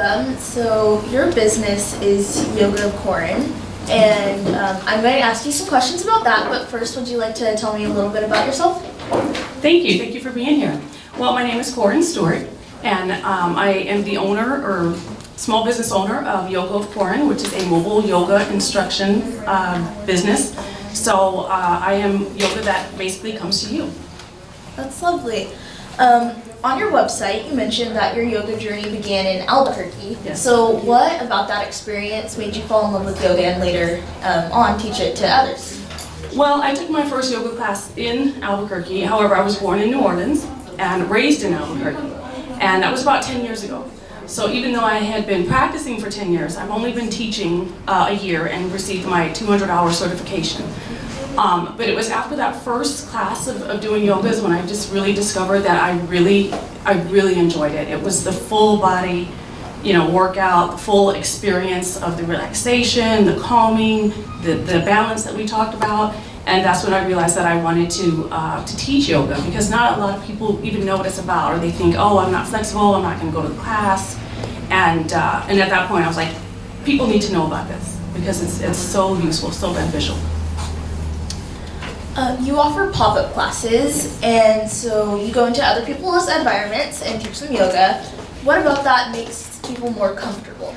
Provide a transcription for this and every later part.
welcome. So your business is Yoga of Corin, and I'm going to ask you some questions about that, but first would you like to tell me a little bit about yourself? Thank you for being here. Well, my name is Corin Stewart, and I am the owner or small business owner of Yoga of Corin, which is a mobile yoga instruction business. So I am yoga that basically comes to you. That's lovely. On your website, you mentioned that your yoga journey began in Albuquerque. Yes. So what about that experience made you fall in love with yoga and later on teach it to others? Well, I took my first yoga class in Albuquerque. However, I was born in New Orleans and raised in Albuquerque. And that was about 10 years ago. So even though I had been practicing for 10 years, I've only been teaching a year and received my 200-hour certification. But it was after that first class of doing yogas when I just really discovered that I really enjoyed it. It was the full body, workout, the full experience of the relaxation, the calming, the balance that we talked about. And that's when I realized that I wanted to teach yoga, because not a lot of people even know what it's about, or they think, oh, I'm not flexible, I'm not going to go to the class. And at that point I was like, people need to know about this because it's so useful, so beneficial. You offer pop-up classes, and so you go into other people's environments and teach them yoga. What about that makes people more comfortable?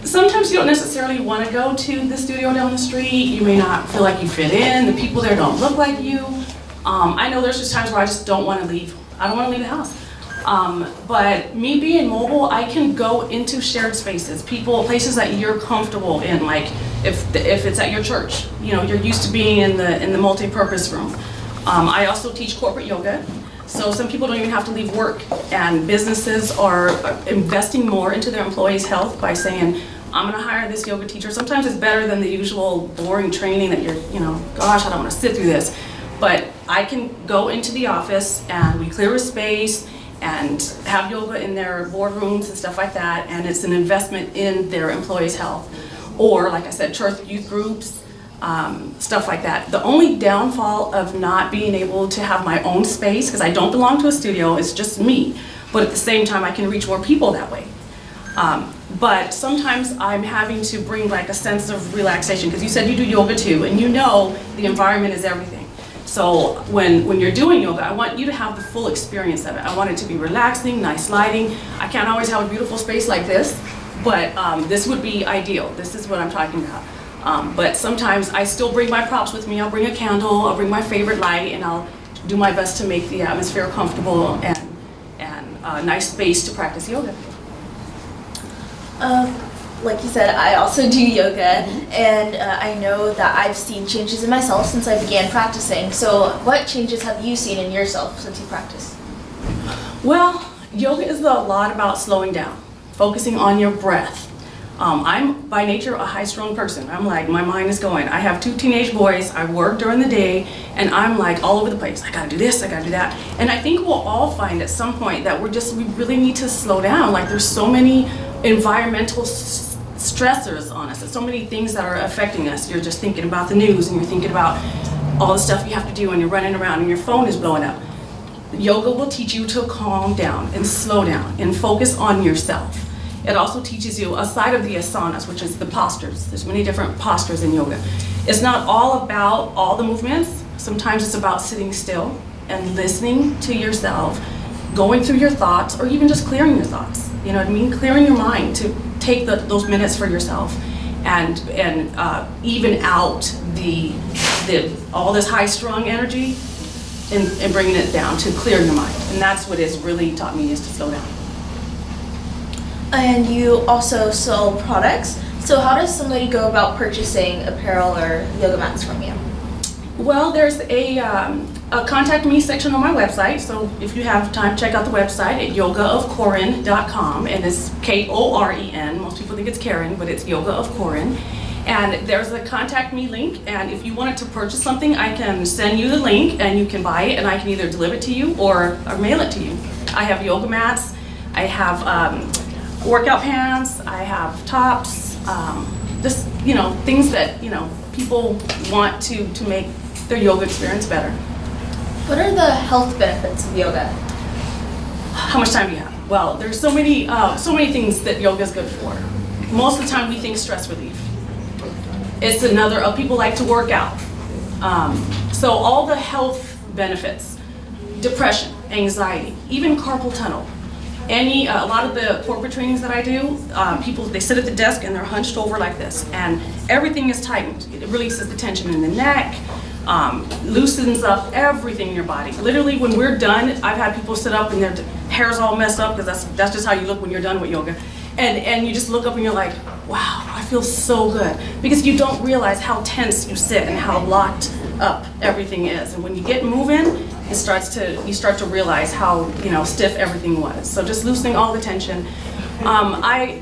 Sometimes you don't necessarily want to go to the studio down the street. You may not feel like you fit in. The people there don't look like you. I know there's just times where I just don't want to leave. I don't want to leave the house. But me being mobile, I can go into shared spaces, places that you're comfortable in, like if it's at your church, you're used to being in the multi-purpose room. I also teach corporate yoga, so some people don't even have to leave work, and businesses are investing more into their employees' health by saying, I'm going to hire this yoga teacher. Sometimes it's better than the usual boring training that gosh, I don't want to sit through this. But I can go into the office and we clear a space and have yoga in their boardrooms and stuff like that, and it's an investment in their employees' health. Or, like I said, church youth groups, stuff like that. The only downfall of not being able to have my own space, because I don't belong to a studio, it's just me, but at the same time I can reach more people that way. But sometimes I'm having to bring like a sense of relaxation, because you said you do yoga too, and the environment is everything. So when you're doing yoga, I want you to have the full experience of it. I want it to be relaxing, nice lighting. I can't always have a beautiful space like this, but this would be ideal. This is what I'm talking about. But sometimes I still bring my props with me. I'll bring a candle, I'll bring my favorite light, and I'll do my best to make the atmosphere comfortable and a nice space to practice yoga. Like you said, I also do yoga, and I know that I've seen changes in myself since I began practicing. So what changes have you seen in yourself since you practice? Well, yoga is a lot about slowing down, focusing on your breath. I'm by nature a high-strung person. I'm like, my mind is going. I have 2 teenage boys, I work during the day, and I'm like all over the place. I gotta do this, I gotta do that. And I think we'll all find at some point that we really need to slow down. Like, there's so many environmental stressors on us. There's so many things that are affecting us. You're just thinking about the news, and you're thinking about all the stuff you have to do, and you're running around, and your phone is blowing up. Yoga will teach you to calm down and slow down and focus on yourself. It also teaches you, aside of the asanas, which is the postures, there's many different postures in yoga. It's not all about all the movements. Sometimes it's about sitting still and listening to yourself, going through your thoughts, or even just clearing your thoughts. You know what I mean? Clearing your mind, to take those minutes for yourself and even out all this high-strung energy and bringing it down to clear your mind. And that's what it's really taught me, is to slow down. And you also sell products. So how does somebody go about purchasing apparel or yoga mats from you? Well, there's a contact me section on my website. So if you have time, check out the website at yogaofcorin.com, and it's Koren. Most people think it's Karen, but it's Yoga of Corin. And there's a contact me link, and if you wanted to purchase something, I can send you the link and you can buy it, and I can either deliver it to you or mail it to you. I have yoga mats, I have workout pants, I have tops, just things that people want to make their yoga experience better. What are the health benefits of yoga? How much time do you have? Well, there's so many things that yoga is good for. Most of the time we think stress relief. It's another, people like to work out. So all the health benefits, depression, anxiety, even carpal tunnel. A lot of the corporate trainings that I do, people, they sit at the desk and they're hunched over like this, and everything is tightened. It releases the tension in the neck, loosens up everything in your body. Literally, when we're done, I've had people sit up and their hair's all messed up, because that's just how you look when you're done with yoga. And you just look up and you're like, wow, I feel so good. Because you don't realize how tense you sit and how locked up everything is. And when you get moving, you start to realize how stiff everything was. So just loosening all the tension. I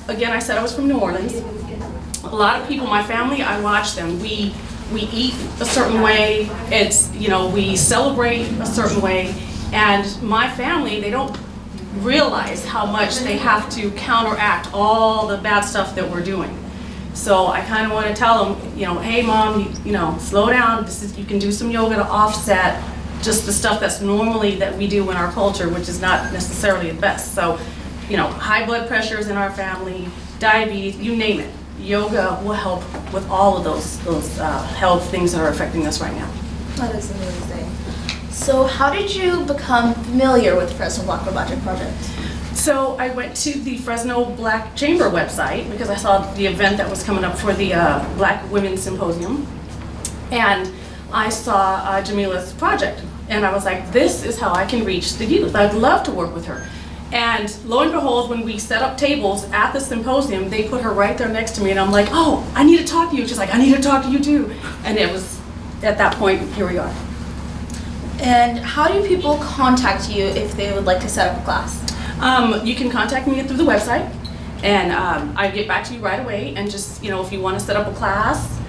said I was from New Orleans. A lot of people, my family, I watch them. We eat a certain way. We celebrate a certain way. And my family, they don't realize how much they have to counteract all the bad stuff that we're doing. So I kind of want to tell them, hey mom, slow down. You can do some yoga to offset just the stuff that's normally that we do in our culture, which is not necessarily the best. So, high blood pressures in our family, diabetes, you name it. Yoga will help with all of those health things that are affecting us right now. That is amazing. So how did you become familiar with Fresno Black Robotic Project? So I went to the Fresno Black Chamber website because I saw the event that was coming up for the Black Women's Symposium. And I saw Jamila's project. And I was like, this is how I can reach the youth. I'd love to work with her. And lo and behold, when we set up tables at the symposium, they put her right there next to me. And I'm like, oh, I need to talk to you. She's like, I need to talk to you too. And it was, at that point, here we are. And how do people contact you if they would like to set up a class? You can contact me through the website, and I get back to you right away. And just, if you want to set up a class,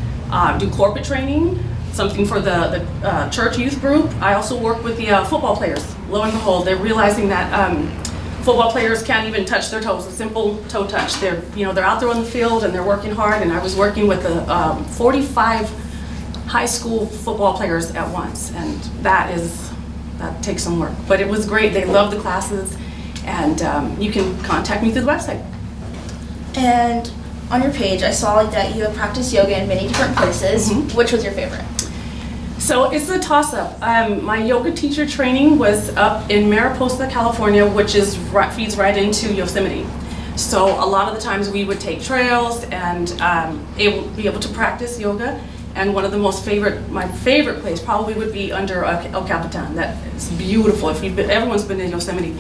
do corporate training, something for the church youth group. I also work with the football players. Lo and behold, they're realizing that football players can't even touch their toes, a simple toe touch. They're out there on the field and they're working hard. And I was working with 45 high school football players at once, and that takes some work. But it was great. They loved the classes, and you can contact me through the website. And on your page, I saw that you have practiced yoga in many different places. Mm-hmm. Which was your favorite? So it's a toss-up. My yoga teacher training was up in Mariposa, California, which feeds right into Yosemite. So a lot of the times we would take trails and be able to practice yoga. And one of my favorite place probably would be under El Capitan. That is beautiful. Everyone's been in Yosemite.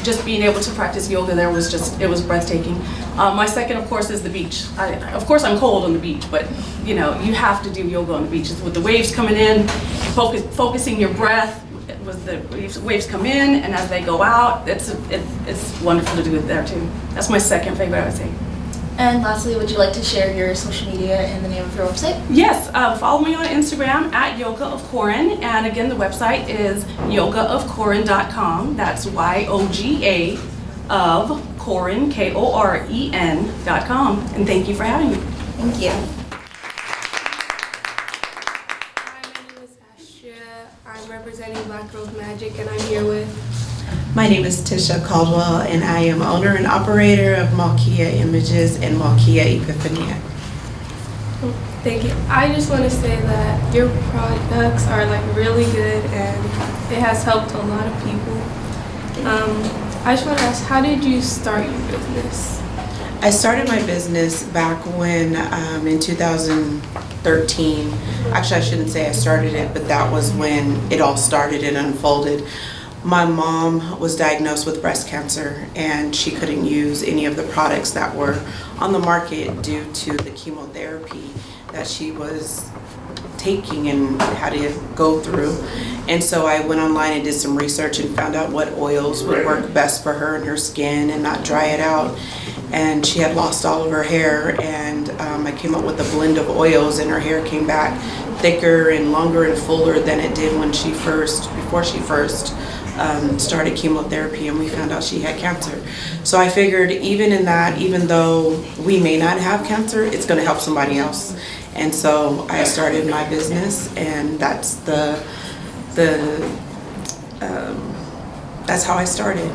Just being able to practice yoga there it was breathtaking. My second, of course, is the beach. Of course, I'm cold on the beach, but you have to do yoga on the beach. With the waves coming in, focusing your breath. The waves come in, and as they go out, it's wonderful to do it there too. That's my second favorite, I would say. And lastly, would you like to share your social media and the name of your website? Yes, follow me on Instagram at Yoga of Corin, and again, the website is yogaofcorin.com. That's YOGA of Corin, KOREN.com. And thank you for having me. Thank you. Hi, my name is Astria. I'm representing Black Rose Magic, and I'm here with... My name is Tisha Caldwell, and I am owner and operator of Malkia Images and Malkia Epiphania. Thank you. I just want to say that your products are really good, and it has helped a lot of people. I just want to ask, how did you start your business? I started my business back when, in 2013. Actually, I shouldn't say I started it, but that was when it all started and unfolded. My mom was diagnosed with breast cancer, and she couldn't use any of the products that were on the market due to the chemotherapy that she was taking and had to go through. And so I went online and did some research and found out what oils would work best for her and her skin and not dry it out. And she had lost all of her hair, and I came up with a blend of oils, and her hair came back thicker and longer and fuller than it did before she first started chemotherapy, and we found out she had cancer. So I figured even though we may not have cancer, it's going to help somebody else. And so I started my business, and that's that's how I started.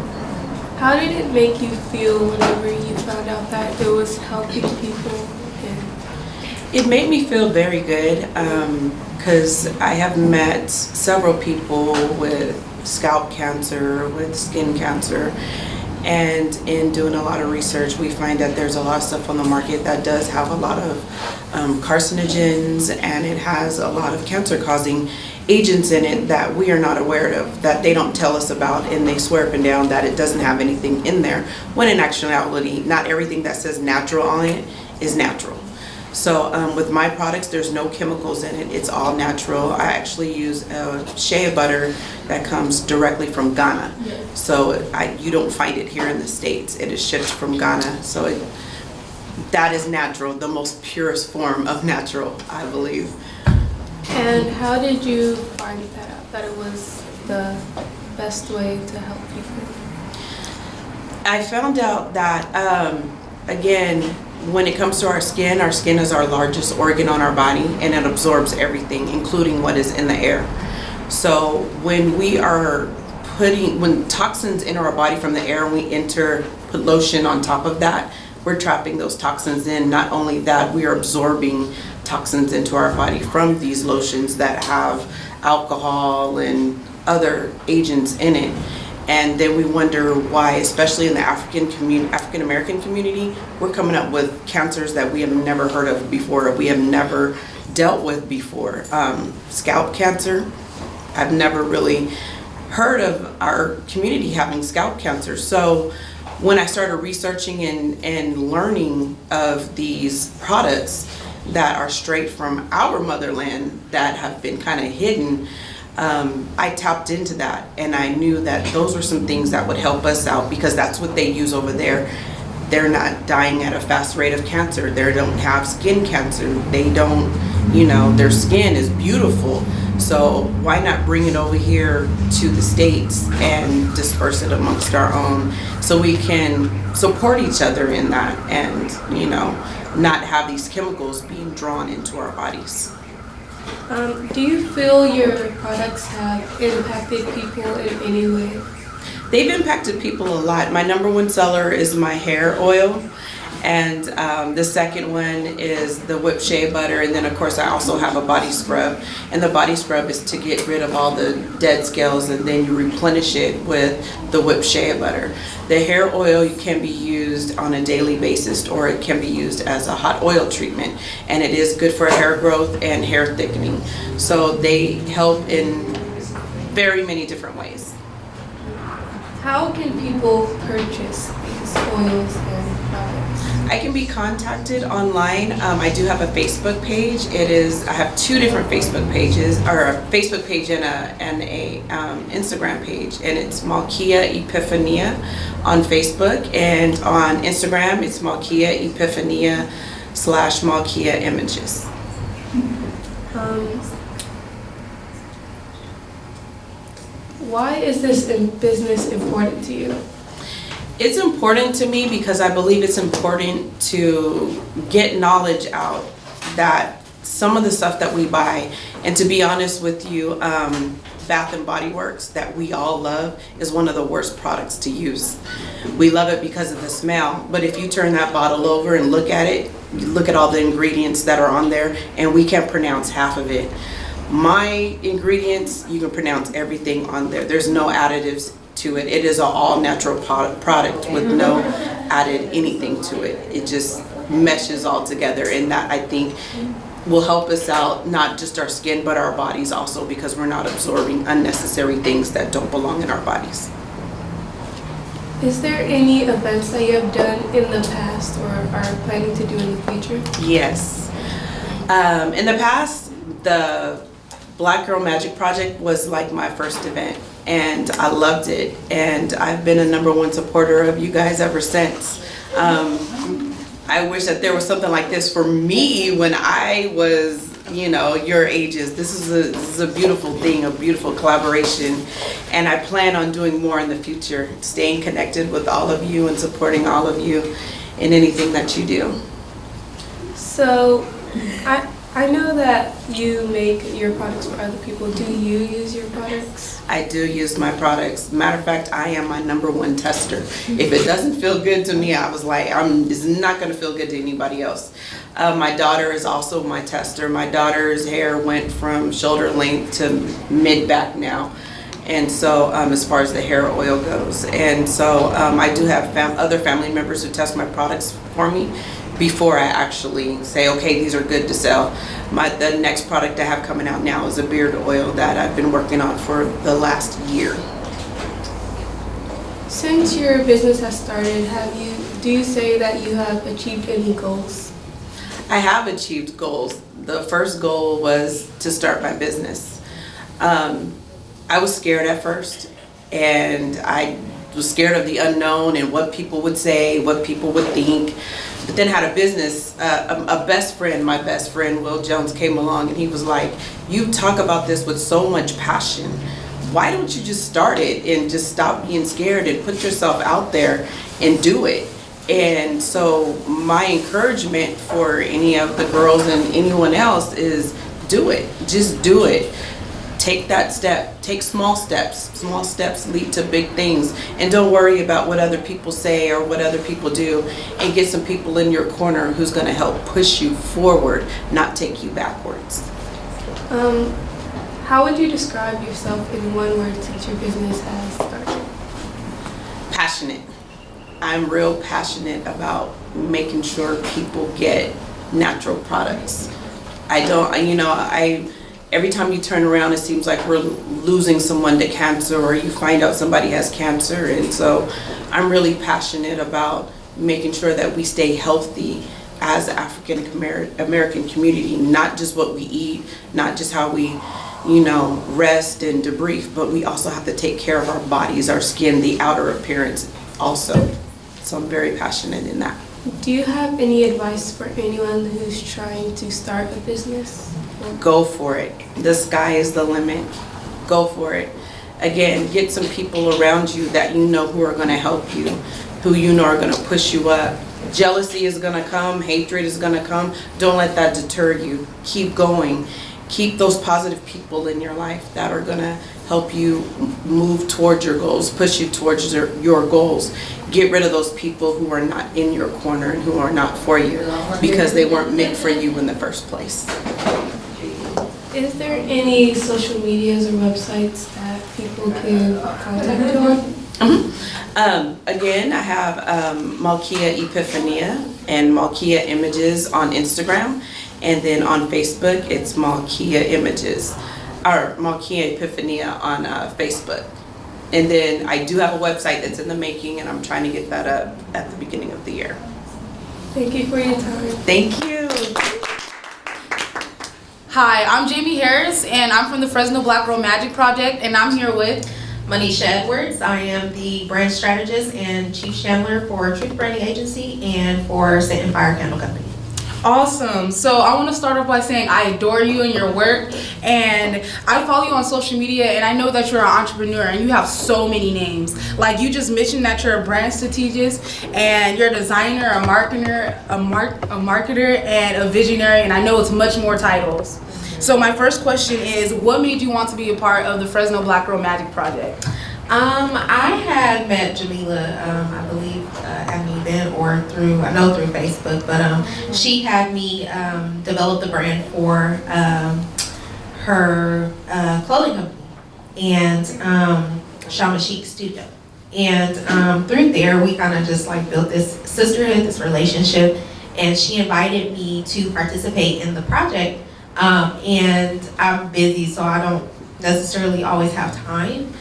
How did it make you feel whenever you found out that it was helping people? It made me feel very good because I have met several people with scalp cancer, with skin cancer, and in doing a lot of research, we find that there's a lot of stuff on the market that does have a lot of carcinogens, and it has a lot of cancer-causing agents in it that we are not aware of, that they don't tell us about, and they swear up and down that it doesn't have anything in there, when in actuality, not everything that says natural on it is natural. So with my products, there's no chemicals in it. It's all natural. I actually use a shea butter that comes directly from Ghana. So you don't find it here in the States. It is shipped from Ghana. So that is natural, the most purest form of natural, I believe. And how did you find that out, that it was the best way to help people? I found out that, again, when it comes to our skin is our largest organ on our body, and it absorbs everything, including what is in the air. So when we are when toxins enter our body from the air and we put lotion on top of that, we're trapping those toxins in. Not only that, we are absorbing toxins into our body from these lotions that have alcohol and other agents in it. And then we wonder why, especially in the African American community, we're coming up with cancers that we have never heard of before, we have never dealt with before. Scalp cancer, I've never really heard of our community having scalp cancer. So when I started researching and learning of these products that are straight from our motherland that have been kind of hidden, I tapped into that, and I knew that those were some things that would help us out, because that's what they use over there. They're not dying at a fast rate of cancer. They don't have skin cancer. They don't, their skin is beautiful. So why not bring it over here to the States and disperse it amongst our own, so we can support each other in that, and not have these chemicals being drawn into our bodies. Do you feel your products have impacted people in any way? They've impacted people a lot. My number one seller is my hair oil, and the second one is the whipped shea butter, and then of course I also have a body scrub, and the body scrub is to get rid of all the dead scales, and then you replenish it with the whipped shea butter. The hair oil can be used on a daily basis, or it can be used as a hot oil treatment, and it is good for hair growth and hair thickening. So they help in very many different ways. How can people purchase these oils and products? I can be contacted online. I do have a Facebook page. I have two different Facebook pages, or a Facebook page and a Instagram page, and it's Malkia Epiphania on Facebook, and on Instagram it's Malkia Epiphania /Malkia Images. Why is this business important to you? It's important to me because I believe it's important to get knowledge out, that some of the stuff that we buy, and to be honest with you, Bath and Body Works, that we all love, is one of the worst products to use. We love it because of the smell, but if you turn that bottle over and look at it, you look at all the ingredients that are on there, and we can't pronounce half of it. My ingredients, you can pronounce everything on there. There's no additives to it. It is an all-natural product with no added anything to it. It just meshes all together, and that, I think, will help us out, not just our skin but our bodies also, because we're not absorbing unnecessary things that don't belong in our bodies. Is there any events that you have done in the past or are planning to do in the future? Yes. In the past, the Black Girl Magic Project was like my first event, and I loved it, and I've been a #1 supporter of you guys ever since. I wish that there was something like this for me when I was, your ages. This is a beautiful thing, a beautiful collaboration, and I plan on doing more in the future, staying connected with all of you and supporting all of you in anything that you do. So, I know that you make your products for other people. Do you use your products? I do use my products. Matter of fact, I am my #1 tester. If it doesn't feel good to me, I was like, it's not gonna feel good to anybody else. My daughter is also my tester. My daughter's hair went from shoulder length to mid-back now. And so as far as the hair oil goes. And so I do have other family members who test my products for me before I actually say, okay, these are good to sell. The next product I have coming out now is a beard oil that I've been working on for the last year. Since your business has started, do you say that you have achieved any goals? I have achieved goals. The first goal was to start my business. I was scared at first, and I was scared of the unknown and what people would say, what people would think. But then had a business, a best friend, my best friend, Will Jones, came along and he was like, you talk about this with so much passion. Why don't you just start it and just stop being scared and put yourself out there and do it? And so my encouragement for any of the girls and anyone else is do it. Just do it. Take that step. Take small steps. Small steps lead to big things. And don't worry about what other people say or what other people do. And get some people in your corner who's going to help push you forward, not take you backwards. How would you describe yourself in one word since your business has started? Passionate. I'm real passionate about making sure people get natural products. Every time you turn around, it seems like we're losing someone to cancer, or you find out somebody has cancer. And so I'm really passionate about making sure that we stay healthy as the African American community, not just what we eat, not just how we, rest and debrief, but we also have to take care of our bodies, our skin, the outer appearance also. So I'm very passionate in that. Do you have any advice for anyone who's trying to start a business? Go for it. The sky is the limit. Go for it. Again, get some people around you that you know who are going to help you, who you know are going to push you up. Jealousy is going to come. Hatred is going to come. Don't let that deter you. Keep going. Keep those positive people in your life that are going to help you move towards your goals, push you towards your goals. Get rid of those people who are not in your corner and who are not for you because they weren't meant for you in the first place. Is there any social medias or websites that people can contact you on? Again, I have Malkia Epiphania and Malkia Images on Instagram, and then on Facebook it's Malkia Images, or Malkia Epiphania on Facebook. And then I do have a website that's in the making, and I'm trying to get that up at the beginning of the year. Thank you for your time. Thank you. Hi, I'm Jamie Harris, and I'm from the Fresno Black Girl Magic Project, and I'm here with Manisha Edwards. I am the brand strategist and chief chandler for Truth Branding Agency and for Scent and Fire Candle Company. Awesome. So I want to start off by saying I adore you and your work, and I follow you on social media, and I know that you're an entrepreneur and you have so many names. Like you just mentioned that you're a brand strategist and you're a designer, a marketer, a marketer, and a visionary, and I know it's much more titles. So my first question is, what made you want to be a part of the Fresno Black Girl Magic Project? I had met Jamila, I believe, at an event or through Facebook, but she had me develop the brand for her clothing company and Shama Chic Studio. And through there, we kind of just like built this sisterhood, this relationship, and she invited me to participate in the project. And I'm busy, so I don't necessarily always have time.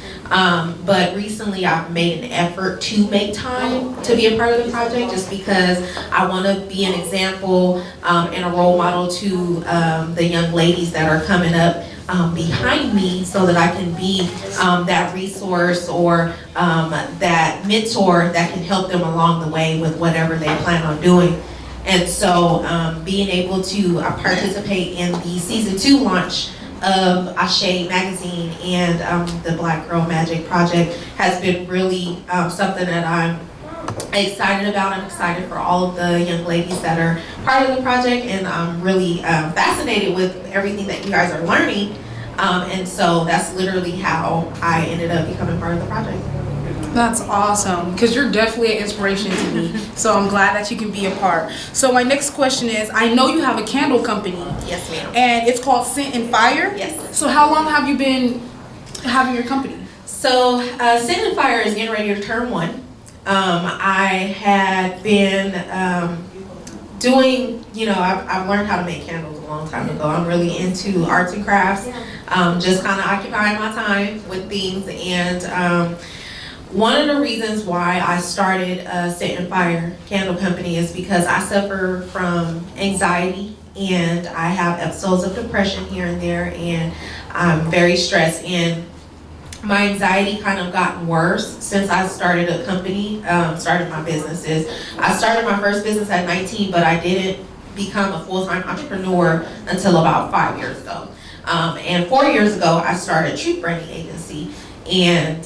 But recently I've made an effort to make time to be a part of the project just because I want to be an example and a role model to the young ladies that are coming up behind me so that I can be that resource or that mentor that can help them along the way with whatever they plan on doing. And so being able to participate in the season 2 launch of Ashe magazine and the Black Girl Magic Project has been really something that I'm excited about. I'm excited for all of the young ladies that are part of the project, and I'm really fascinated with everything that you guys are learning. And so that's literally how I ended up becoming part of the project. That's awesome, because you're definitely an inspiration to me. So I'm glad that you can be a part. So my next question is, I know you have a candle company. Yes, ma'am. And it's called Scent and Fire? Yes. So how long have you been having your company? So Scent and Fire is getting ready to turn 1. I had been doing, I've learned how to make candles a long time ago. I'm really into arts and crafts, just kind of occupying my time with things. And one of the reasons why I started Scent and Fire Candle Company is because I suffer from anxiety, and I have episodes of depression here and there, and I'm very stressed. And my anxiety kind of gotten worse since I started a company, started my businesses. I started my first business at 19, but I didn't become a full-time entrepreneur until about 5 years ago. And 4 years ago, I started a truth branding agency. And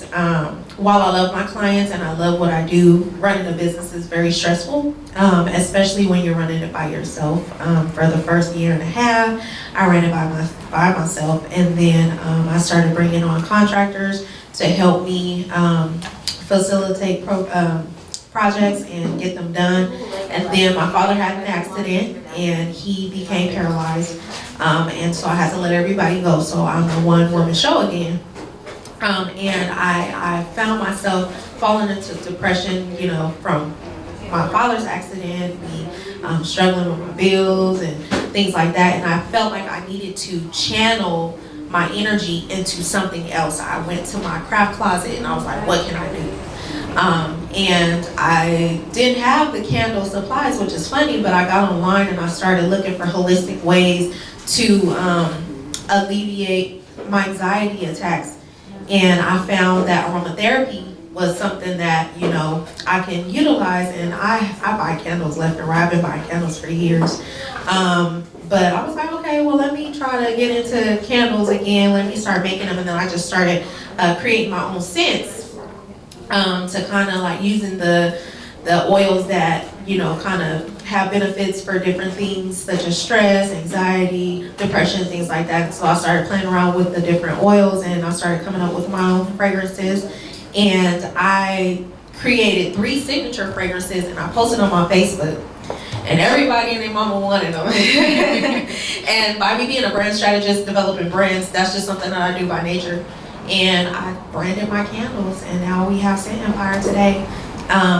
while I love my clients and I love what I do, running a business is very stressful, especially when you're running it by yourself. For the first year and a half, I ran it by myself, and then I started bringing on contractors to help me facilitate projects and get them done. And then my father had an accident and he became paralyzed, and so I had to let everybody go. So I'm the one-woman show again. And I found myself falling into depression, from my father's accident, me struggling with my bills and things like that. And I felt like I needed to channel my energy into something else. I went to my craft closet and I was like, what can I do? And I didn't have the candle supplies, which is funny, but I got online and I started looking for holistic ways to alleviate my anxiety attacks. And I found that aromatherapy was something that, I can utilize, and I buy candles left and right. I've been buying candles for years. But I was like, okay, well, let me try to get into candles again. Let me start making them. And then I just started creating my own scents to kind of like using the oils that, kind of have benefits for different things such as stress, anxiety, depression, things like that. So I started playing around with the different oils, and I started coming up with my own fragrances. And I created 3 signature fragrances, and I posted them on Facebook. And everybody and their mama wanted them. And by me being a brand strategist, developing brands, that's just something that I do by nature. And I branded my candles, and now we have Scent and Fire today.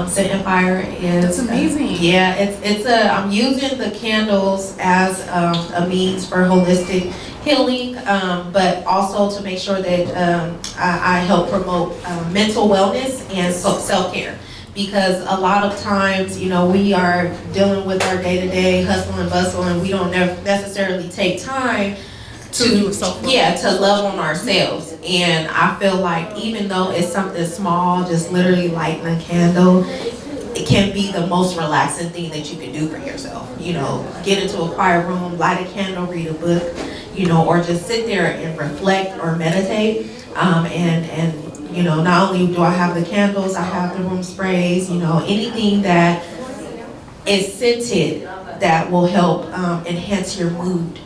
Scent and Fire is... That's amazing. I'm using the candles as a means for holistic healing, but also to make sure that I help promote mental wellness and self-care. Because a lot of times, we are dealing with our day-to-day hustle and bustle, and we don't necessarily take time to love on ourselves. And I feel like even though it's something small, just literally lighting a candle, it can be the most relaxing thing that you can do for yourself. Get into a quiet room, light a candle, read a book, or just sit there and reflect or meditate. And not only do I have the candles, I have the room sprays, anything that is scented that will help enhance your mood.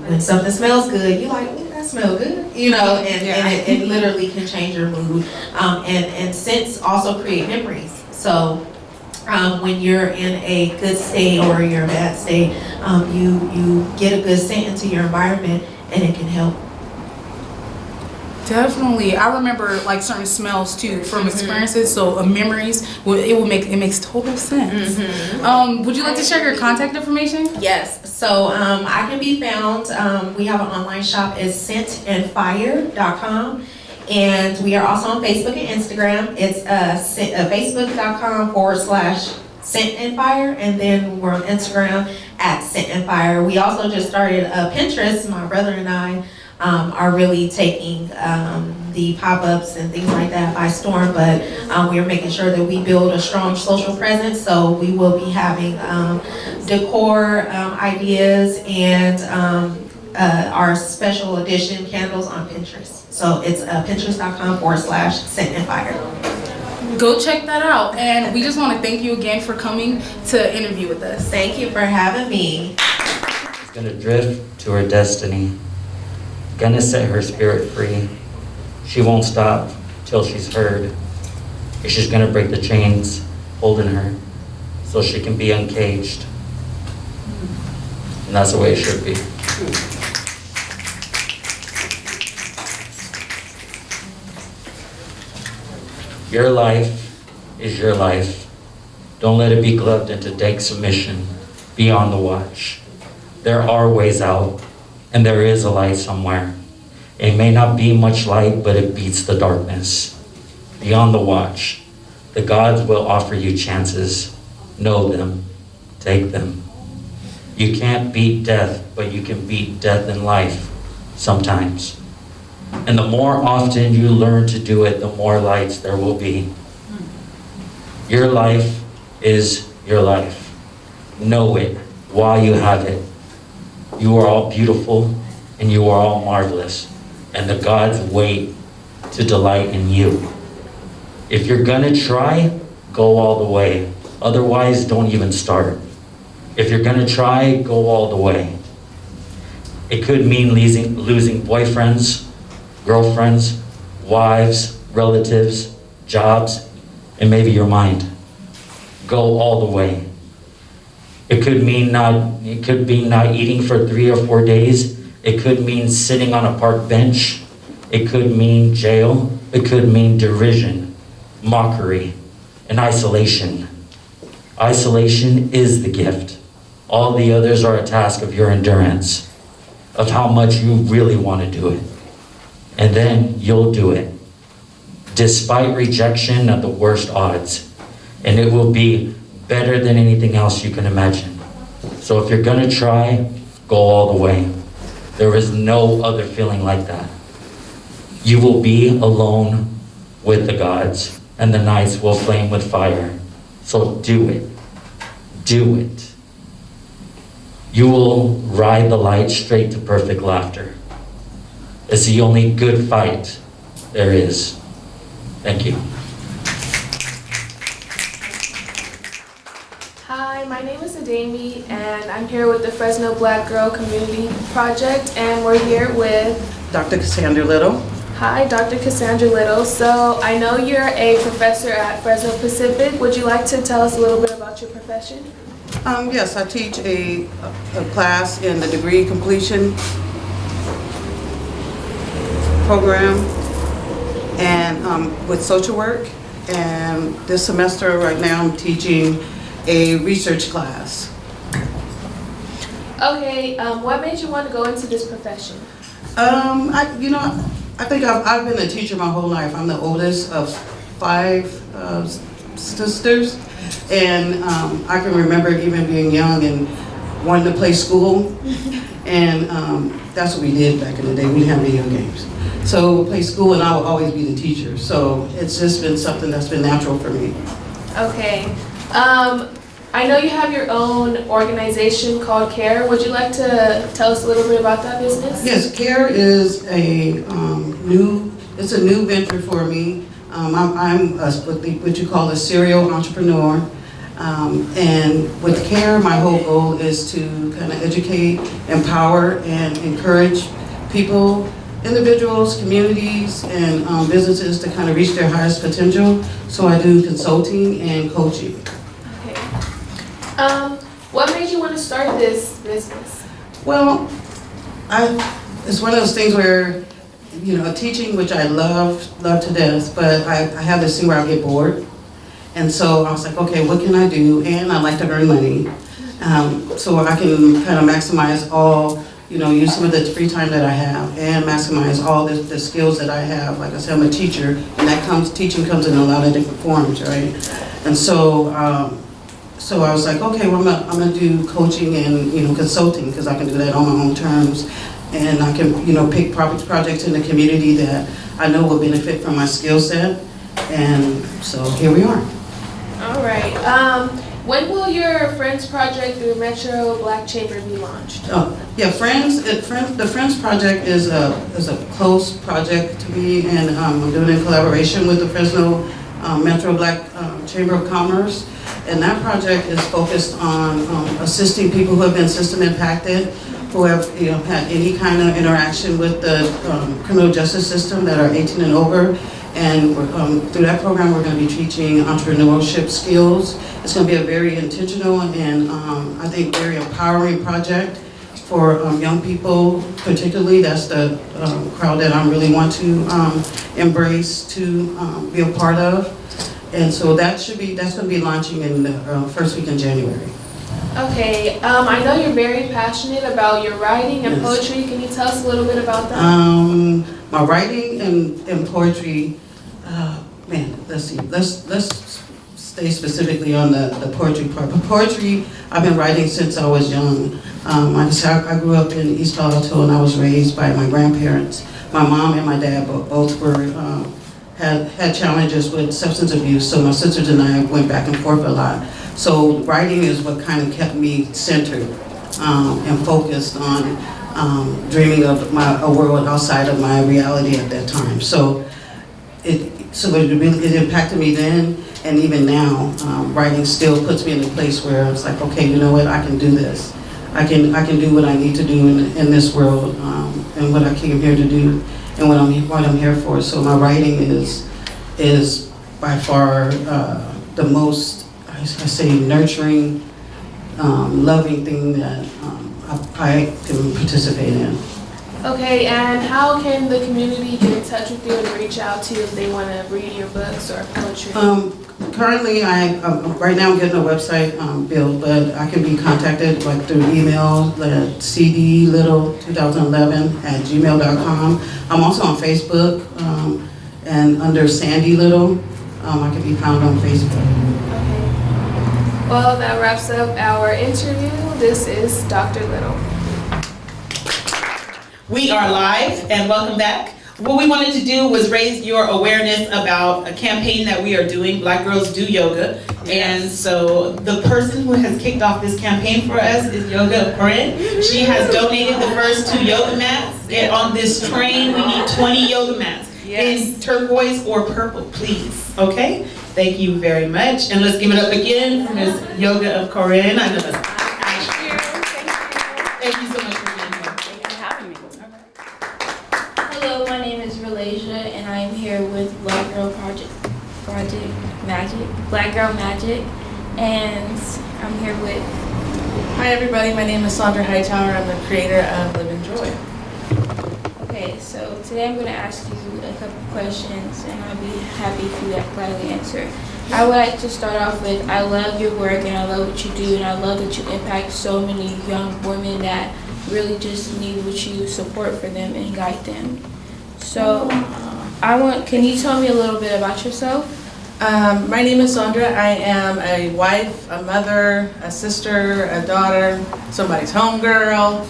When something smells good, you're like, ooh, that smells good, and it literally can change your mood. And scents also create memories. So when you're in a good state or you're a bad state, you get a good scent into your environment, and it can help. Definitely, I remember like certain smells too from experiences. So memories, it makes total sense. Would you like to share your contact information? Yes. So I can be found. We have an online shop. It's scentandfire.com, and we are also on Facebook and Instagram. It's facebook.com/scentandfire, and then we're on Instagram @scentandfire. We also just started Pinterest. My brother and I are really taking the pop-ups and things like that by storm, but we are making sure that we build a strong social presence. So we will be having decor ideas and our special edition candles on Pinterest. So it's pinterest.com/scentandfire. Go check that out. And we just want to thank you again for coming to interview with us. Thank you for having me. She's gonna drift to her destiny, gonna set her spirit free. She won't stop till she's heard. And she's gonna break the chains holding her so she can be uncaged. And that's the way it should be. Your life is your life. Don't let it be gloved into dank submission. Be on the watch. There are ways out, and there is a light somewhere. It may not be much light, but it beats the darkness. Be on the watch. The gods will offer you chances. Know them. Take them. You can't beat death, but you can beat death in life sometimes. And the more often you learn to do it, the more lights there will be. Your life is your life. Know it while you have it. You are all beautiful and you are all marvelous. And the gods wait to delight in you. If you're gonna try, go all the way. Otherwise, don't even start. If you're gonna try, go all the way. It could mean losing boyfriends, girlfriends, wives, relatives, jobs, and maybe your mind. Go all the way. It could be not eating for 3 or 4 days. It could mean sitting on a park bench. It could mean jail. It could mean derision, mockery, and isolation. Isolation is the gift. All the others are a task of your endurance, of how much you really want to do it. And then you'll do it, despite rejection at the worst odds. And it will be better than anything else you can imagine. So if you're gonna try, go all the way. There is no other feeling like that. You will be alone with the gods, and the nights will flame with fire. So do it. Do it. You will ride the light straight to perfect laughter. It's the only good fight there is. Thank you. Hi, my name is Ademi, and I'm here with the Fresno Black Girl Community Project, and we're here with Dr. Cassandra Little. Hi, Dr. Cassandra Little. So I know you're a professor at Fresno Pacific. Would you like to tell us a little bit about your profession? Yes, I teach a class in the degree completion program and with social work. And this semester right now I'm teaching a research class. Okay, what made you want to go into this profession? I think I've been a teacher my whole life. I'm the oldest of 5 sisters, and I can remember even being young and wanting to play school, and that's what we did back in the day. We didn't have video games. So play school, and I would always be the teacher. So it's just been something that's been natural for me. Okay. I know you have your own organization called CARE. Would you like to tell us a little bit about that business? Yes, CARE is a new venture for me. I'm what you call a serial entrepreneur. And with CARE, my whole goal is to kind of educate, empower, and encourage people, individuals, communities, and businesses to kind of reach their highest potential. So I do consulting and coaching. Okay. What made you want to start this business? Well, it's one of those things where, teaching, which I love to death, but I have this thing where I get bored. And so I was like, okay, what can I do? And I like to earn money. So I can kind of maximize all, use some of the free time that I have and maximize all the skills that I have. Like I said, I'm a teacher, and teaching comes in a lot of different forms, right? And so I was like, okay, well, I'm gonna do coaching and consulting, because I can do that on my own terms, and I can pick projects in the community that I know will benefit from my skill set, and so here we are. All right. When will your Friends Project through Metro Black Chamber be launched? Oh, yeah, the Friends Project is a close project to me, and I'm doing it in collaboration with the Fresno Metro Black Chamber of Commerce. And that project is focused on assisting people who have been system impacted, who have had any kind of interaction with the criminal justice system that are 18 and over. And through that program, we're going to be teaching entrepreneurship skills. It's going to be a very intentional and I think very empowering project for young people, particularly. That's the crowd that I really want to embrace, to be a part of. And so that's going to be launching in the first week in January. Okay, I know you're very passionate about your writing and poetry. Can you tell us a little bit about that? My writing and poetry, man, let's see. Let's stay specifically on the poetry part. But poetry, I've been writing since I was young. I grew up in East Palo Alto, and I was raised by my grandparents. My mom and my dad both were had challenges with substance abuse, so my sisters and I went back and forth a lot. So writing is what kind of kept me centered and focused on dreaming of a world outside of my reality at that time. So it impacted me then, and even now, writing still puts me in a place where it's like, okay, you know what, I can do this. I can do what I need to do in this world, and what I came here to do, and what I'm here for. So my writing is by far the most, I say, nurturing, loving thing that I can participate in. Okay, and how can the community get in touch with you and reach out to you if they want to read your books or poetry? Currently, right now I'm getting a website built, but I can be contacted like through email at cdlittle2011@gmail.com. I'm also on Facebook, and under Sandy Little. I can be found on Facebook. Okay. Well, that wraps up our interview. This is Dr. Little. We are live and welcome back. What we wanted to do was raise your awareness about a campaign that we are doing, Black Girls Do Yoga. And so the person who has kicked off this campaign for us is Yoga Corinne. She has donated the first 2 yoga mats. And on this train, we need 20 yoga mats in turquoise or purple, please. Okay? Thank you very much. And let's give it up again for Ms. Yoga of Corinne. I know that's Thank you so much for being here. Thank you for having me. Hello, my name is Relasia, and I'm here with Black Girl Magic, and I'm here with. Hi everybody, my name is Sandra Hightower. I'm the creator of Live in Joy. Okay, so today I'm going to ask you a couple questions, and I'll be happy if you gladly answer. I would like to start off with, I love your work and I love what you do, and I love that you impact so many young women that really just need what you support for them and guide them. So can you tell me a little bit about yourself? My name is Sandra. I am a wife, a mother, a sister, a daughter, somebody's homegirl.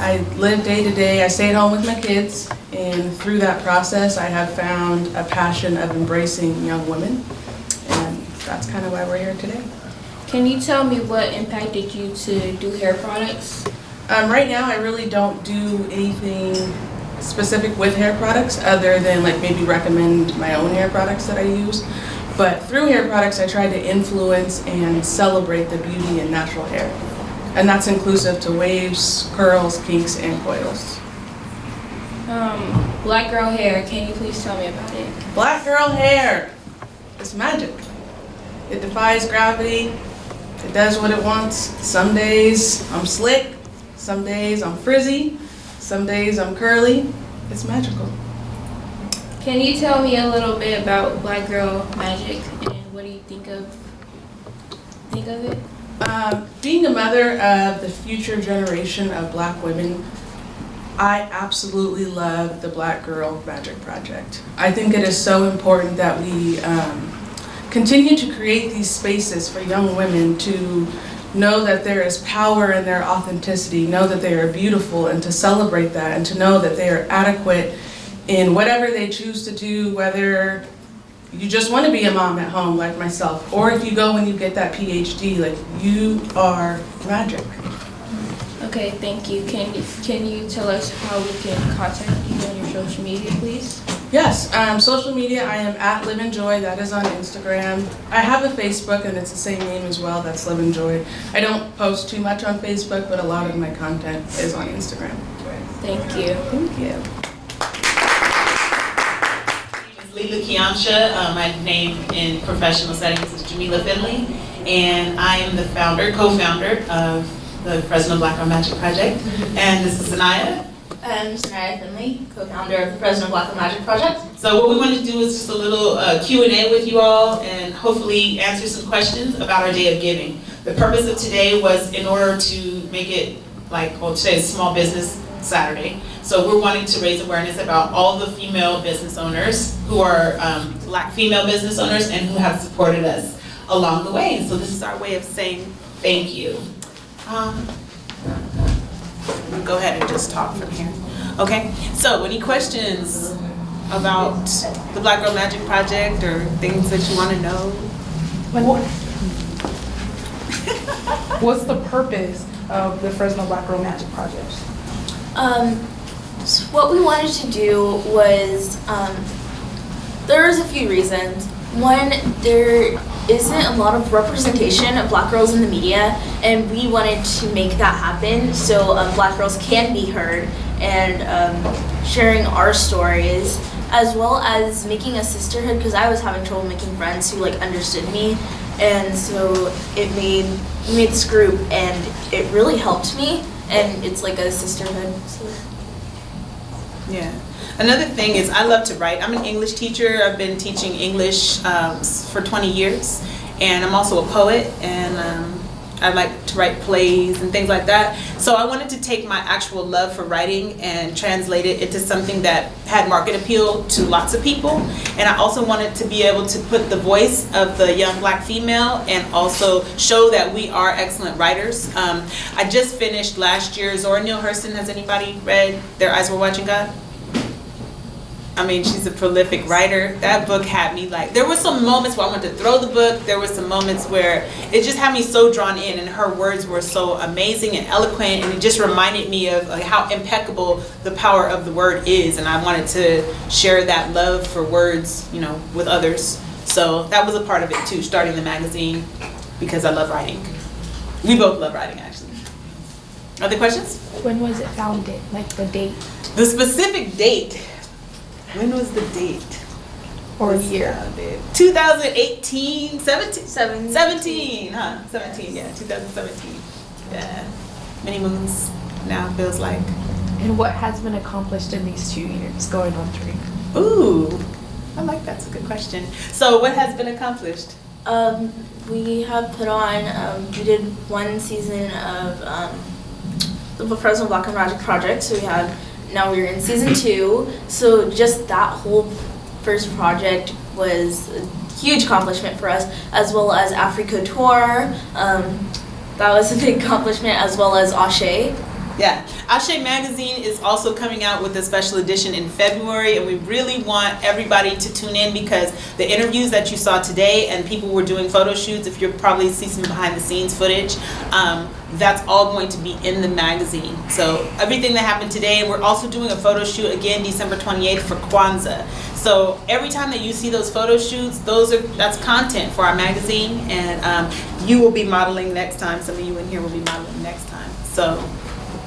I live day to day. I stay at home with my kids, and through that process I have found a passion of embracing young women, and that's kind of why we're here today. Can you tell me what impacted you to do hair products? Right now I really don't do anything specific with hair products other than like maybe recommend my own hair products that I use. But through hair products I try to influence and celebrate the beauty in natural hair. And that's inclusive to waves, curls, kinks, and coils. Black girl hair, can you please tell me about it? Black girl hair, it's magic. It defies gravity. It does what it wants. Some days I'm slick, some days I'm frizzy, some days I'm curly. It's magical. Can you tell me a little bit about Black Girl Magic and what do you think of it? Being a mother of the future generation of Black women, I absolutely love the Black Girl Magic Project. I think it is so important that we continue to create these spaces for young women to know that there is power in their authenticity, know that they are beautiful, and to celebrate that, and to know that they are adequate in whatever they choose to do, whether you just want to be a mom at home like myself, or if you go and you get that PhD, like, you are magic. Okay, thank you. Can you tell us how we can contact you on your social media, please? Yes, social media, I am at Live and Joy, that is on Instagram. I have a Facebook and it's the same name as well, that's Live and Joy. I don't post too much on Facebook, but a lot of my content is on Instagram. Thank you. Thank you. Leela Kiamsha. My name in professional settings is Jamila Finley, and I am the co-founder of the Fresno Black Girl Magic Project. And this is Sanaya. I'm Sanaya Finley, co-founder of the Fresno Black Girl Magic Project. So what we want to do is just a little Q&A with you all, and hopefully answer some questions about our Day of Giving. The purpose of today was in order to make it today is Small Business Saturday. So we're wanting to raise awareness about all the female business owners who are Black female business owners and who have supported us along the way. And so this is our way of saying thank you. We'll go ahead and just talk from here. Okay, so any questions about the Black Girl Magic Project or things that you want to know? What's the purpose of the Fresno Black Girl Magic Project? So what we wanted to do was, there's a few reasons. One, there isn't a lot of representation of Black girls in the media, and we wanted to make that happen so Black girls can be heard, and sharing our stories, as well as making a sisterhood, because I was having trouble making friends who understood me, and so we made this group, and it really helped me, and it's like a sisterhood. So. Yeah. Another thing is I love to write. I'm an English teacher. I've been teaching English for 20 years. And I'm also a poet, and I like to write plays and things like that. So I wanted to take my actual love for writing and translate it into something that had market appeal to lots of people. And I also wanted to be able to put the voice of the young Black female and also show that we are excellent writers. I just finished last year Zora Neale Hurston. Has anybody read Their Eyes Were Watching God? I mean, she's a prolific writer. That book had me there were some moments where I wanted to throw the book. There were some moments where it just had me so drawn in, and her words were so amazing and eloquent, and it just reminded me of how impeccable the power of the word is, and I wanted to share that love for words, with others. So that was a part of it too, starting the magazine, because I love writing. We both love writing, actually. Other questions? When was it founded? The date? The specific date. When was the date? Or year? 2018, 17, huh? 17, yeah, 2017. Yeah, many moons now feels like. And what has been accomplished in these 2 years, going on 3? Ooh, I like that's a good question. So what has been accomplished? We have put on, we did 1 season of the Fresno Black Girl Magic Project, so now we're in season 2, so just that whole first project was a huge accomplishment for us, as well as Africa Tour. That was a big accomplishment, as well as Ashe. Yeah, Ashe Magazine is also coming out with a special edition in February, and we really want everybody to tune in because the interviews that you saw today and people were doing photo shoots, if you'll probably see some behind the scenes footage, that's all going to be in the magazine. So everything that happened today, and we're also doing a photo shoot again December 28th for Kwanzaa. So every time that you see those photo shoots, that's content for our magazine, and you will be modeling next time. Some of you in here will be modeling next time. So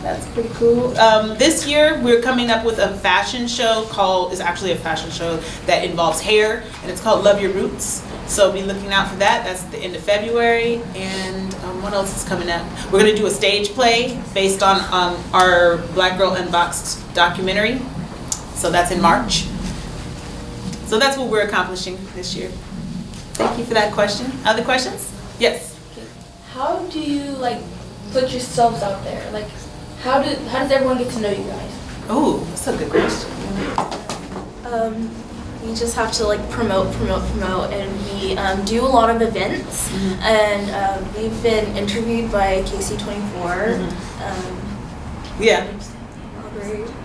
that's pretty cool. This year we're coming up with a fashion show it's actually a fashion show that involves hair, and it's called Love Your Roots. So be looking out for that. That's the end of February. And what else is coming up? We're gonna do a stage play based on our Black Girl Unboxed documentary. So that's in March. So that's what we're accomplishing this year. Thank you for that question. Other questions? Yes. How do you put yourselves out there? How does everyone get to know you guys? Oh, that's a good question. We just have to promote, and we do a lot of events, and we've been interviewed by KC24. Yeah.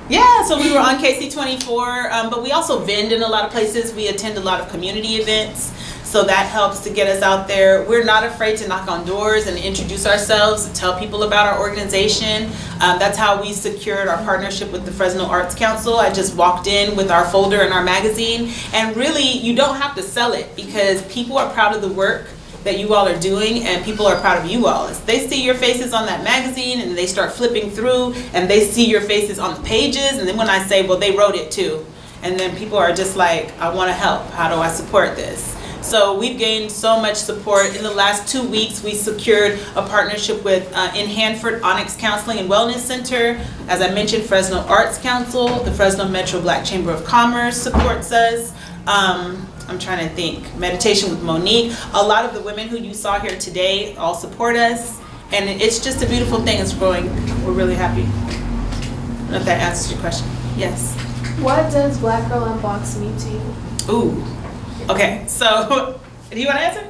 Yeah, so we were on KC24, but we also vend in a lot of places. We attend a lot of community events. So that helps to get us out there. We're not afraid to knock on doors and introduce ourselves, tell people about our organization. That's how we secured our partnership with the Fresno Arts Council. I just walked in with our folder and our magazine, and really you don't have to sell it because people are proud of the work that you all are doing, and people are proud of you all. They see your faces on that magazine and they start flipping through and they see your faces on the pages, and then when I say, well, they wrote it too, and then people are just like, I want to help, how do I support this? So we've gained so much support. In the last 2 weeks, we secured a partnership with in Hanford Onyx Counseling and Wellness Center. As I mentioned, Fresno Arts Council, the Fresno Metro Black Chamber of Commerce supports us. I'm trying to think, Meditation with Monique. A lot of the women who you saw here today all support us, and it's just a beautiful thing. It's growing. We're really happy. I don't know if that answers your question. Yes. What does Black Girl Unbox mean to you? Ooh. Okay. So, do you want to answer?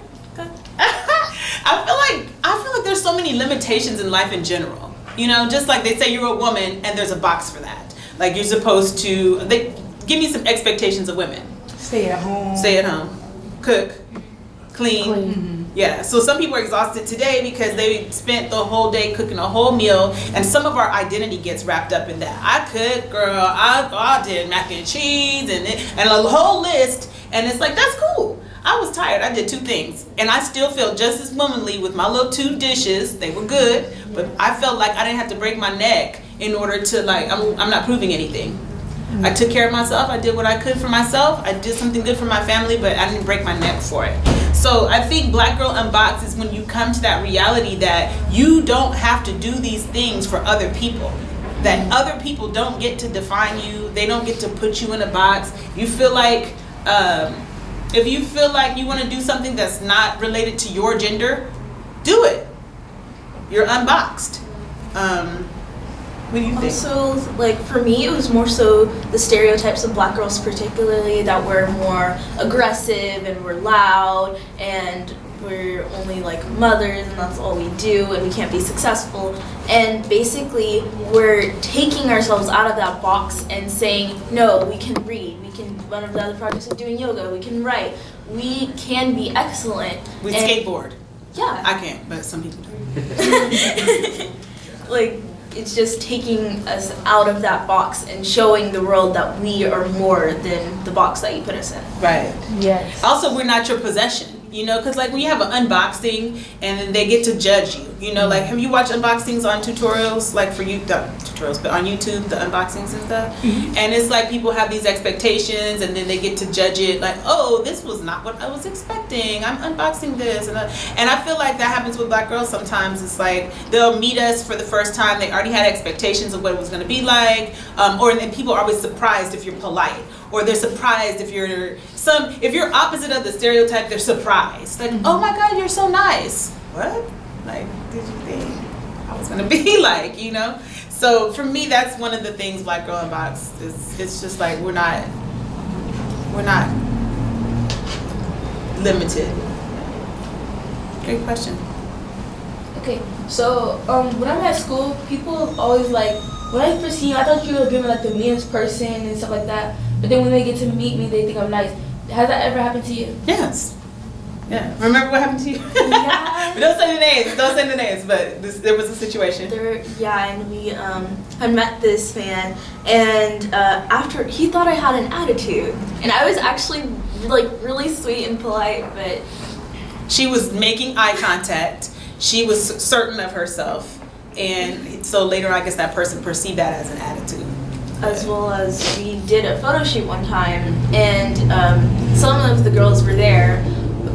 I feel like there's so many limitations in life in general. You know, just like they say you're a woman and there's a box for that. Like you're supposed to. They give me some expectations of women. Stay at home. Stay at home. Cook. Clean. Yeah, so some people are exhausted today because they spent the whole day cooking a whole meal, and some of our identity gets wrapped up in that. I cooked, girl, I did mac and cheese and a whole list, and it's like, that's cool. I was tired, I did 2 things, and I still feel just as womanly with my little 2 dishes. They were good, but I felt like I didn't have to break my neck in order to, like, I'm not proving anything. I took care of myself. I did what I could for myself. I did something good for my family, but I didn't break my neck for it. So I think Black Girl Unboxed is when you come to that reality that you don't have to do these things for other people. That other people don't get to define you. They don't get to put you in a box. You feel like, if you feel like you want to do something that's not related to your gender, do it. You're unboxed. What do you think? Also, like for me, it was more so the stereotypes of black girls, particularly that we're more aggressive and we're loud and we're only like mothers and that's all we do and we can't be successful. And basically, we're taking ourselves out of that box and saying, no, we can read, we can, one of the other projects is doing yoga, we can write, we can be excellent. We skateboard. Yeah. I can't, but some people do. Like, it's just taking us out of that box and showing the world that we are more than the box that you put us in. Right. Yes. Also, we're not your possession. You know, because like when you have an unboxing and then they get to judge you, you know, like have you watched unboxings on tutorials, like for you, not tutorials, but on YouTube, the unboxings and stuff? Mm-hmm. And it's like people have these expectations and then they get to judge it like, oh, this was not what I was expecting. I'm unboxing this. And I feel like that happens with black girls sometimes. It's like they'll meet us for the first time. They already had expectations of what it was going to be like. And people are always surprised if you're polite. Or they're surprised if you're opposite of the stereotype, they're surprised. Like, oh my God, you're so nice. What? Like, did you think I was gonna be like, you know? So for me, that's one of the things Black Girl Unboxed is. It's just like we're not limited. Great question. Okay, so when I'm at school, people always like, when I first see you, I thought you were giving like the meanest person and stuff like that. But then when they get to meet me, they think I'm nice. Has that ever happened to you? Yes. Yeah. Remember what happened to you? Yeah. But don't say the names. Don't say the names. But there was a situation. And we had met this man, and after he thought I had an attitude, and I was actually like really sweet and polite, but she was making eye contact. She was certain of herself, and so later I guess that person perceived that as an attitude. As well as we did a photo shoot one time, and some of the girls were there.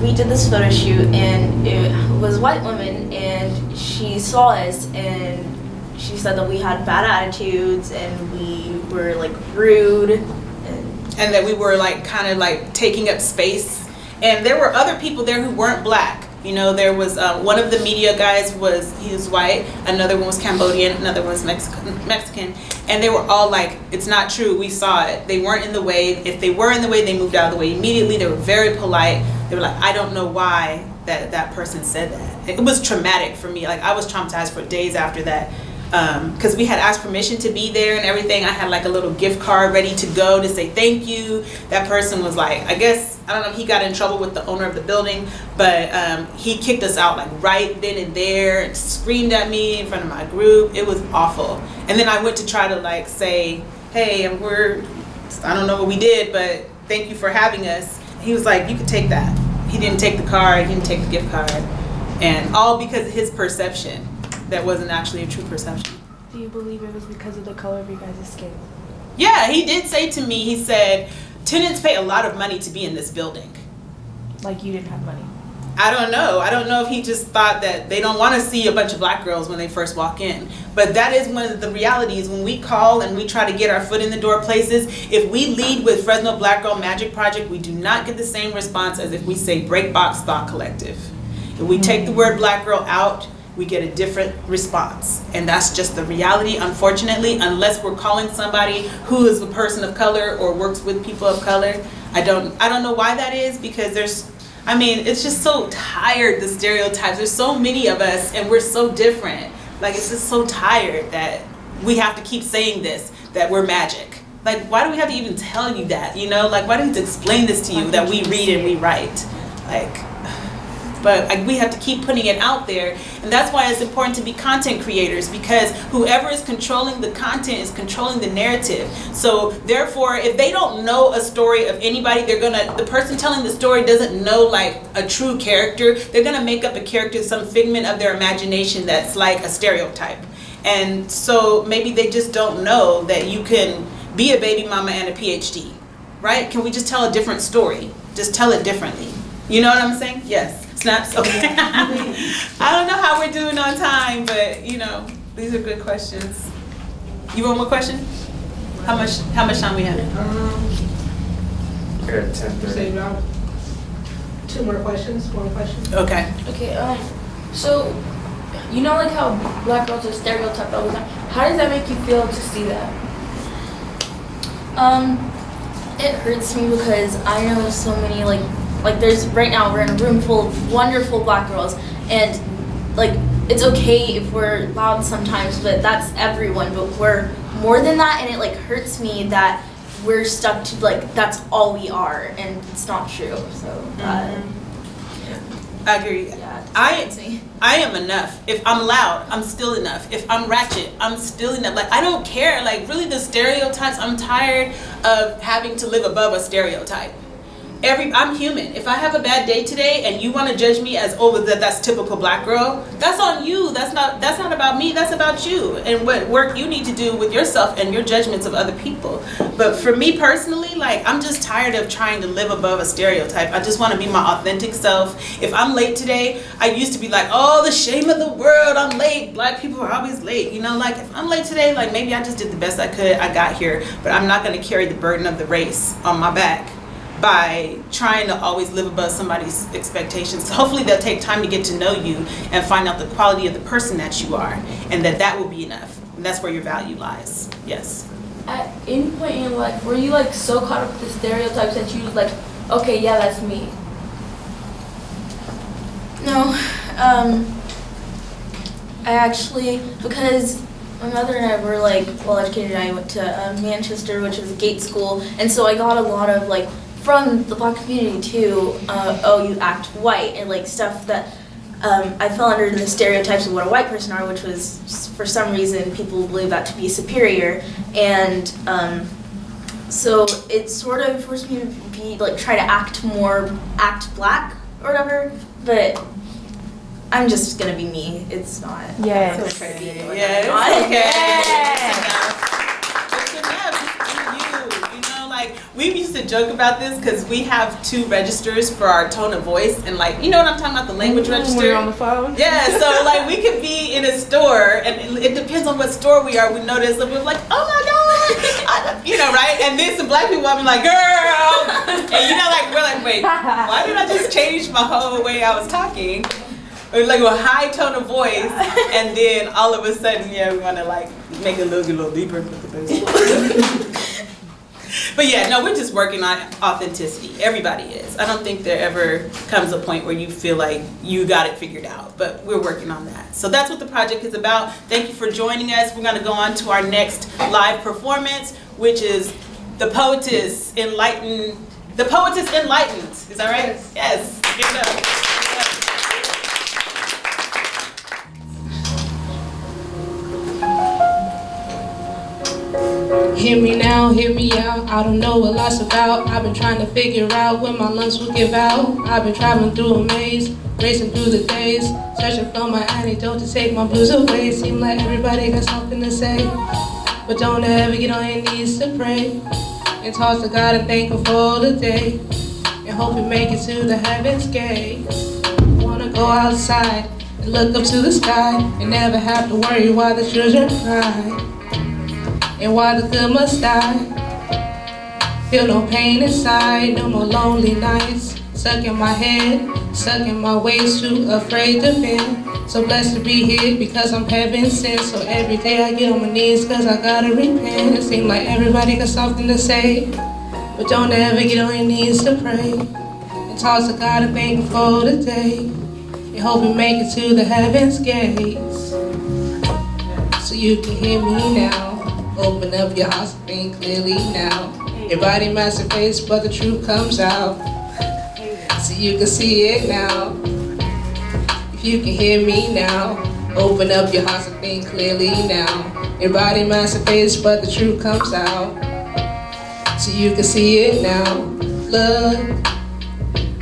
We did this photo shoot, and it was a white woman, and she saw us, and she said that we had bad attitudes, and we were like rude, and that we were like kind of like taking up space. And there were other people there who weren't black. You know, there was one of the media guys he was white, another one was Cambodian, another one was Mexican, and they were all like, it's not true, we saw it. They weren't in the way. If they were in the way, they moved out of the way immediately. They were very polite. They were like, I don't know why that person said that. It was traumatic for me. Like I was traumatized for days after that. because we had asked permission to be there and everything. I had like a little gift card ready to go to say thank you. That person was like, I guess, I don't know if he got in trouble with the owner of the building, but he kicked us out like right then and there and screamed at me in front of my group. It was awful. And then I went to try to like say, hey, I don't know what we did, but thank you for having us. He was like, you can take that. He didn't take the card, he didn't take the gift card. And all because of his perception that wasn't actually a true perception. Do you believe it was because of the color of your guys' skin? Yeah, he did say to me, he said, tenants pay a lot of money to be in this building. Like you didn't have money? I don't know. I don't know if he just thought that they don't want to see a bunch of black girls when they first walk in. But that is one of the realities when we call and we try to get our foot in the door places. If we lead with Fresno Black Girl Magic Project, we do not get the same response as if we say Break Box Thought Collective. If we take the word black girl out, we get a different response. And that's just the reality, unfortunately, unless we're calling somebody who is a person of color or works with people of color. I don't know why that is, because it's just so tired, the stereotypes. There's so many of us and we're so different. Like, it's just so tired that we have to keep saying this, that we're magic. Like, why do we have to even tell you that, you know? Like, why do we have to explain this to you that we read and we write? But we have to keep putting it out there. And that's why it's important to be content creators, because whoever is controlling the content is controlling the narrative. So therefore, if they don't know a story of anybody, the person telling the story doesn't know like a true character, they're gonna make up a character, some figment of their imagination that's like a stereotype. And so maybe they just don't know that you can be a baby mama and a PhD, right? Can we just tell a different story? Just tell it differently. You know what I'm saying? Yes. Snaps? Okay. I don't know how we're doing on time, but these are good questions. You want more question? How much time we have? We're at 10:30. About 2 more questions, 1 question. Okay. Okay, so you know like how black girls are stereotyped all the time. How does that make you feel to see that? It hurts me because I know so many like there's right now we're in a room full of wonderful black girls, and like it's okay if we're loud sometimes, but that's everyone, but we're more than that, and it like hurts me that we're stuck to like that's all we are, and it's not true. So I agree. Yeah, I am enough. If I'm loud, I'm still enough. If I'm ratchet, I'm still enough. Like, I don't care. Like, really, the stereotypes, I'm tired of having to live above a stereotype. I'm human. If I have a bad day today and you want to judge me as that's typical black girl, that's on you. That's not about me. That's about you and what work you need to do with yourself and your judgments of other people. But for me personally, like, I'm just tired of trying to live above a stereotype. I just want to be my authentic self. If I'm late today, I used to be like, oh, the shame of the world, I'm late. Black people are always late. Like, if I'm late today, like, maybe I just did the best I could. I got here, but I'm not going to carry the burden of the race on my back by trying to always live above somebody's expectations. So hopefully they'll take time to get to know you and find out the quality of the person that you are, and that will be enough. And that's where your value lies. Yes. At any point in your life, were you like so caught up with the stereotypes that you was like, okay, yeah, that's me? No, I actually, because my mother and I were like well educated. I went to Manchester, which is a gate school, and so I got a lot of like from the black community too. Oh, you act white, and like stuff that I fell under the stereotypes of what a white person are, which was for some reason people believe that to be superior, and so it sort of forced me to be like try to act black or whatever, but I'm just gonna be me. It's not. Yes. I'm trying to be anyone Yeah, I'm it's okay. not. It's enough. It's you. Like, we used to joke about this because we have 2 registers for our tone of voice, and like, you know what I'm talking about, the language register. When you're on the phone. Yeah, so like we could be in a store, and it depends on what store we are. We notice that we're like, oh my god, right? And then some black people, I'm like, girl, and like we're like, wait, why did I just change my whole way I was talking? Or like a high tone of voice, and then all of a sudden, we want to like make it look a little deeper with the bass. But yeah, no, we're just working on authenticity. Everybody is. I don't think there ever comes a point where you feel like you got it figured out, but we're working on that. So that's what the project is about. Thank you for joining us. We're gonna go on to our next live performance, which is The Poetess Enlightened. The Poetess Enlightened. Is that right? Yes. Give it up. Hear me now, hear me out, I don't know what life's about. I've been trying to figure out when my lunch will give out. I've been traveling through a maze, racing through the days, searching for my antidote to take my blues away. Seem like everybody got something to say, but don't ever get on your knees to pray and talk to God and thank Him for the day and hope you make it to the heaven's gate. Wanna go outside and look up to the sky and never have to worry why the children cry. And why the good must die. Feel no pain inside, no more lonely nights. Stuck in my head, stuck in my ways, too afraid to bend. So blessed to be here because I'm heaven sent. So every day I get on my knees cause I gotta repent. It seems like everybody got something to say, but don't ever get on your knees to pray and talk to God and thank Him for the day and hope you make it to the heaven's gates. So you can hear me now. Open up your heart and think clearly now. Your body masks your face, but the truth comes out. So you can see it now. If you can hear me now, open up your heart and think clearly now. Your body masks your face, but the truth comes out. So you can see it now. Look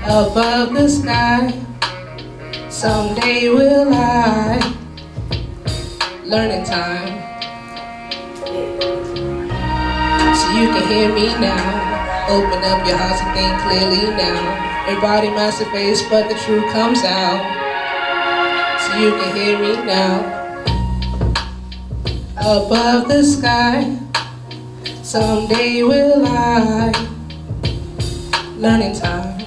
above the sky. Someday will I. Learning time. So you can hear me now. Open up your heart and think clearly now. Everybody masks their face, but the truth comes out. So you can hear me now. Above the sky, someday will I. Learning time.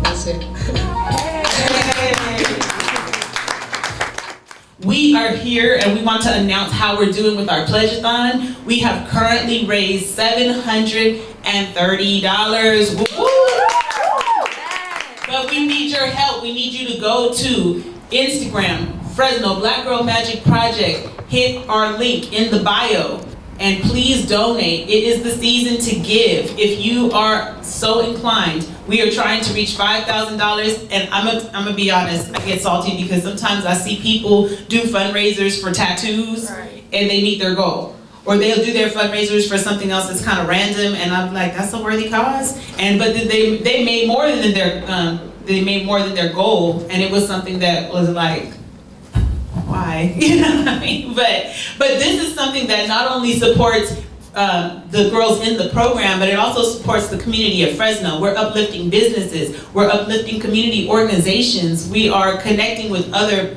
That's it. We are here and we want to announce how we're doing with our pledge-a-thon. We have currently raised $730. Woo! But we need your help. We need you to go to Instagram, Fresno Black Girl Magic Project. Hit our link in the bio and please donate. It is the season to give. If you are so inclined, we are trying to reach $5,000, and I'm gonna be honest, I get salty because sometimes I see people do fundraisers for tattoos, and they meet their goal. Or they'll do their fundraisers for something else that's kind of random, and I'm like, that's a worthy cause. But they made more than their goal, and it was something that was like, why? You know what I mean? But this is something that not only supports the girls in the program, but it also supports the community of Fresno. We're uplifting businesses. We're uplifting community organizations. We are connecting with other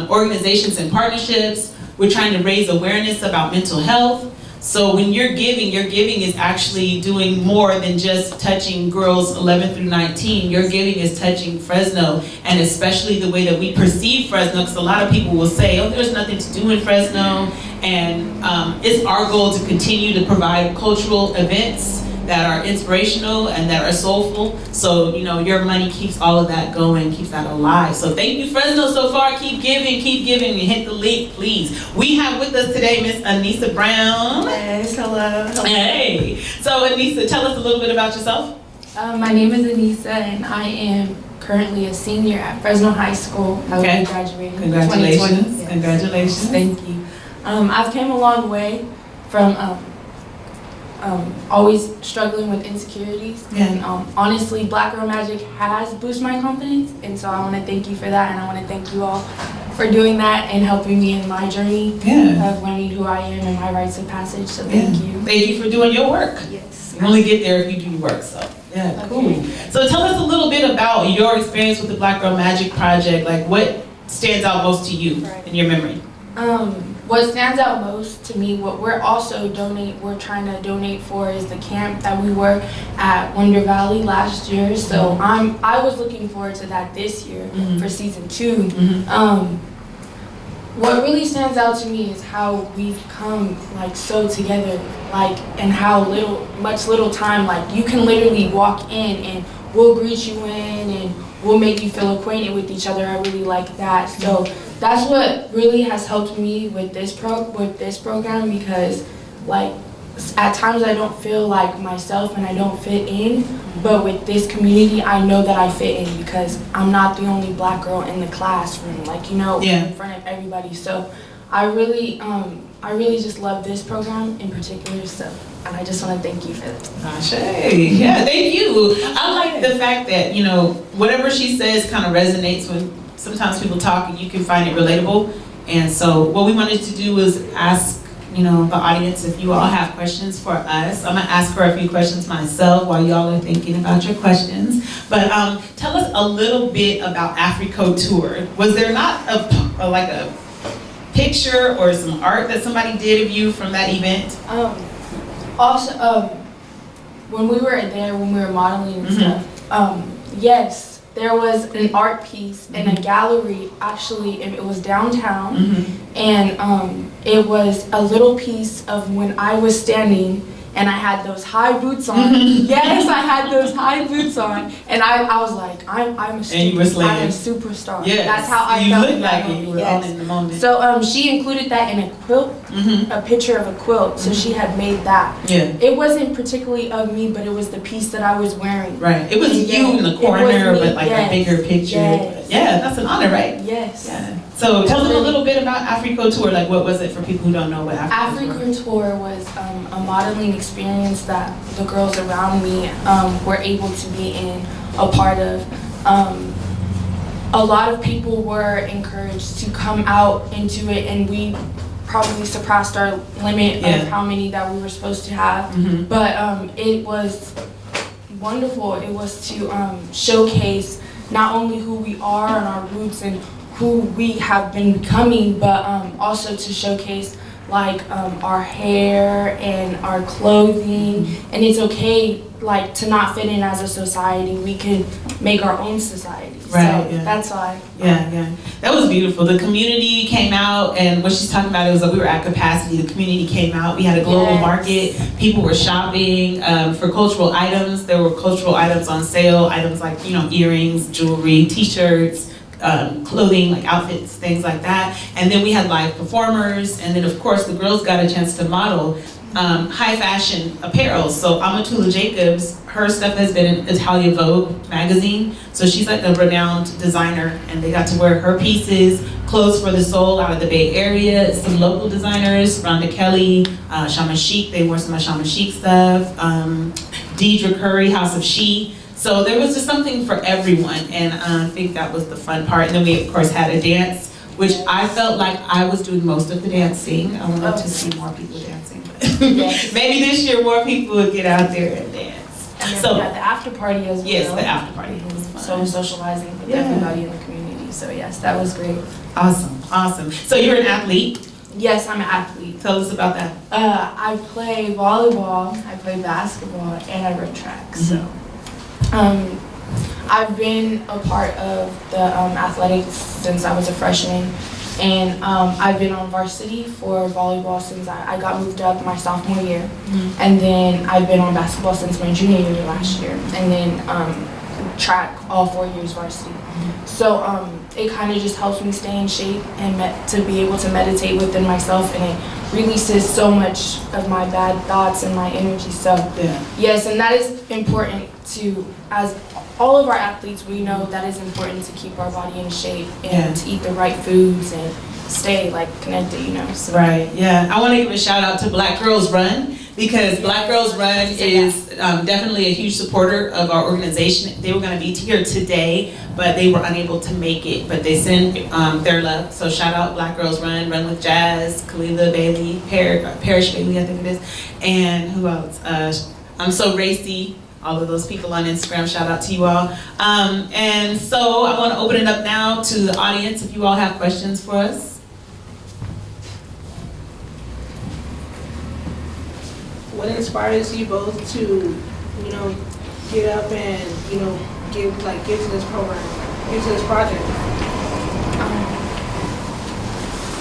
organizations and partnerships. We're trying to raise awareness about mental health. So when you're giving is actually doing more than just touching girls 11 through 19. Your giving is touching Fresno, and especially the way that we perceive Fresno, because a lot of people will say, oh, there's nothing to do in Fresno. And it's our goal to continue to provide cultural events that are inspirational and that are soulful. So, you know, your money keeps all of that going, keeps that alive. So thank you, Fresno, so far. Keep giving, and hit the link, please. We have with us today Miss Anissa Brown. Yes, hello. Hey. So Anissa, tell us a little bit about yourself. My name is Anissa, and I am currently a senior at Fresno High School. I will be graduating in 2020. Yes. Congratulations. Thank you. I've came a long way from always struggling with insecurities, and honestly, Black Girl Magic has boosted my confidence, and so I want to thank you for that, and I want to thank you all for doing that and helping me in my journey of learning who I am and my rites of passage. So thank you. Thank you for doing your work. Yes. You only get there if you do your work. So yeah, cool. So tell us a little bit about your experience with the Black Girl Magic Project. Like, what stands out most to you in your memory? What stands out most to me, what we're trying to donate for is the camp that we were at Wonder Valley last year. So I was looking forward to that this year for season 2. what really stands out to me is how we've come like so together, like, and how much little time, like you can literally walk in and we'll greet you in and we'll make you feel acquainted with each other. I really like that. So that's what really has helped me with this program, because like at times I don't feel like myself and I don't fit in, but with this community I know that I fit in because I'm not the only black girl in the classroom, like, you know, in front of everybody. So I really just love this program in particular, so, and I just want to thank you for that. Ashe. Yeah, thank you. I like the fact that, you know, whatever she says kind of resonates when sometimes people talk and you can find it relatable. And so what we wanted to do was ask, you know, the audience if you all have questions for us. I'm gonna ask her a few questions myself while y'all are thinking about your questions. But tell us a little bit about Africo Tour. Was there not a picture or some art that somebody did of you from that event? Also, when we were there, when we were modeling and stuff, yes, there was an art piece in a gallery. Actually, it was downtown, and it was a little piece of when I was standing and I had those high boots on. Yes, I had those high boots on, and I was like, I'm a superstar. Yes. That's how I you felt. looked like you were all in the moment. So she included that in a quilt, a picture of a quilt. So she had made that. Yeah. It wasn't particularly of me, but it was the piece that I was wearing. Right. It was you in the corner, but like a bigger picture. Yes. Yeah, that's an honor, right? Yes. Yeah. So tell us a little bit about Africo Tour. Like, what was it for people who don't know what Africo Tour? Africo Tour was a modeling experience that the girls around me were able to be in, a part of. A lot of people were encouraged to come out into it, and we probably surpassed our limit of how many that we were supposed to have. But it was wonderful. It was to showcase not only who we are and our roots and who we have been becoming, but also to showcase like our hair and our clothing. And it's okay like to not fit in as a society. We can make our own society. Right. So that's why. Yeah. That was beautiful. The community came out, and what she's talking about is that we were at capacity. The community came out. We had a global market. People were shopping for cultural items. There were cultural items on sale. Items like, you know, earrings, jewelry, T-shirts, clothing, like outfits, things like that. And then we had live performers, and then of course the girls got a chance to model high fashion apparel. So Amatula Jacobs, her stuff has been in Italia Vogue magazine. So she's like a renowned designer, and they got to wear her pieces, clothes for the soul out of the Bay Area. Some local designers, Rhonda Kelly, Shama Chic, they wore some of Shama Chic stuff. Deidre Curry, House of She. So there was just something for everyone, and I think that was the fun part. And then we, of course, had a dance, which I felt like I was doing most of the dancing. I wanted to see more people dancing. Maybe this year more people would get out there and dance. And then we had the after party as well. Yes, the after party was fun. So socializing with everybody in the community. So yes, that was great. Awesome. So you're an athlete? Yes, I'm an athlete. Tell us about that. I play volleyball, I play basketball, and I run track. So I've been a part of the athletics since I was a freshman, and I've been on varsity for volleyball since I got moved up my sophomore year, and then I've been on basketball since my junior year last year, and then track all 4 years varsity. So it kind of just helps me stay in shape and to be able to meditate within myself, and it releases so much of my bad thoughts and my energy. So yes, and that is important to, as all of our athletes, we know that is important to keep our body in shape and to eat the right foods and stay like connected, you know. So. Right, yeah. I want to give a shout out to Black Girls Run, because Black Girls Run is definitely a huge supporter of our organization. They were going to be here today, but they were unable to make it, but they send their love. So shout out Black Girls Run, Run with Jazz, Kalila Bailey, Parrish Bailey, I think it is, and who else? I'm So Racy. All of those people on Instagram, shout out to you all. And so I want to open it up now to the audience if you all have questions for us. What inspires you both to, you know, get up and, you know, get to this program, get to this project?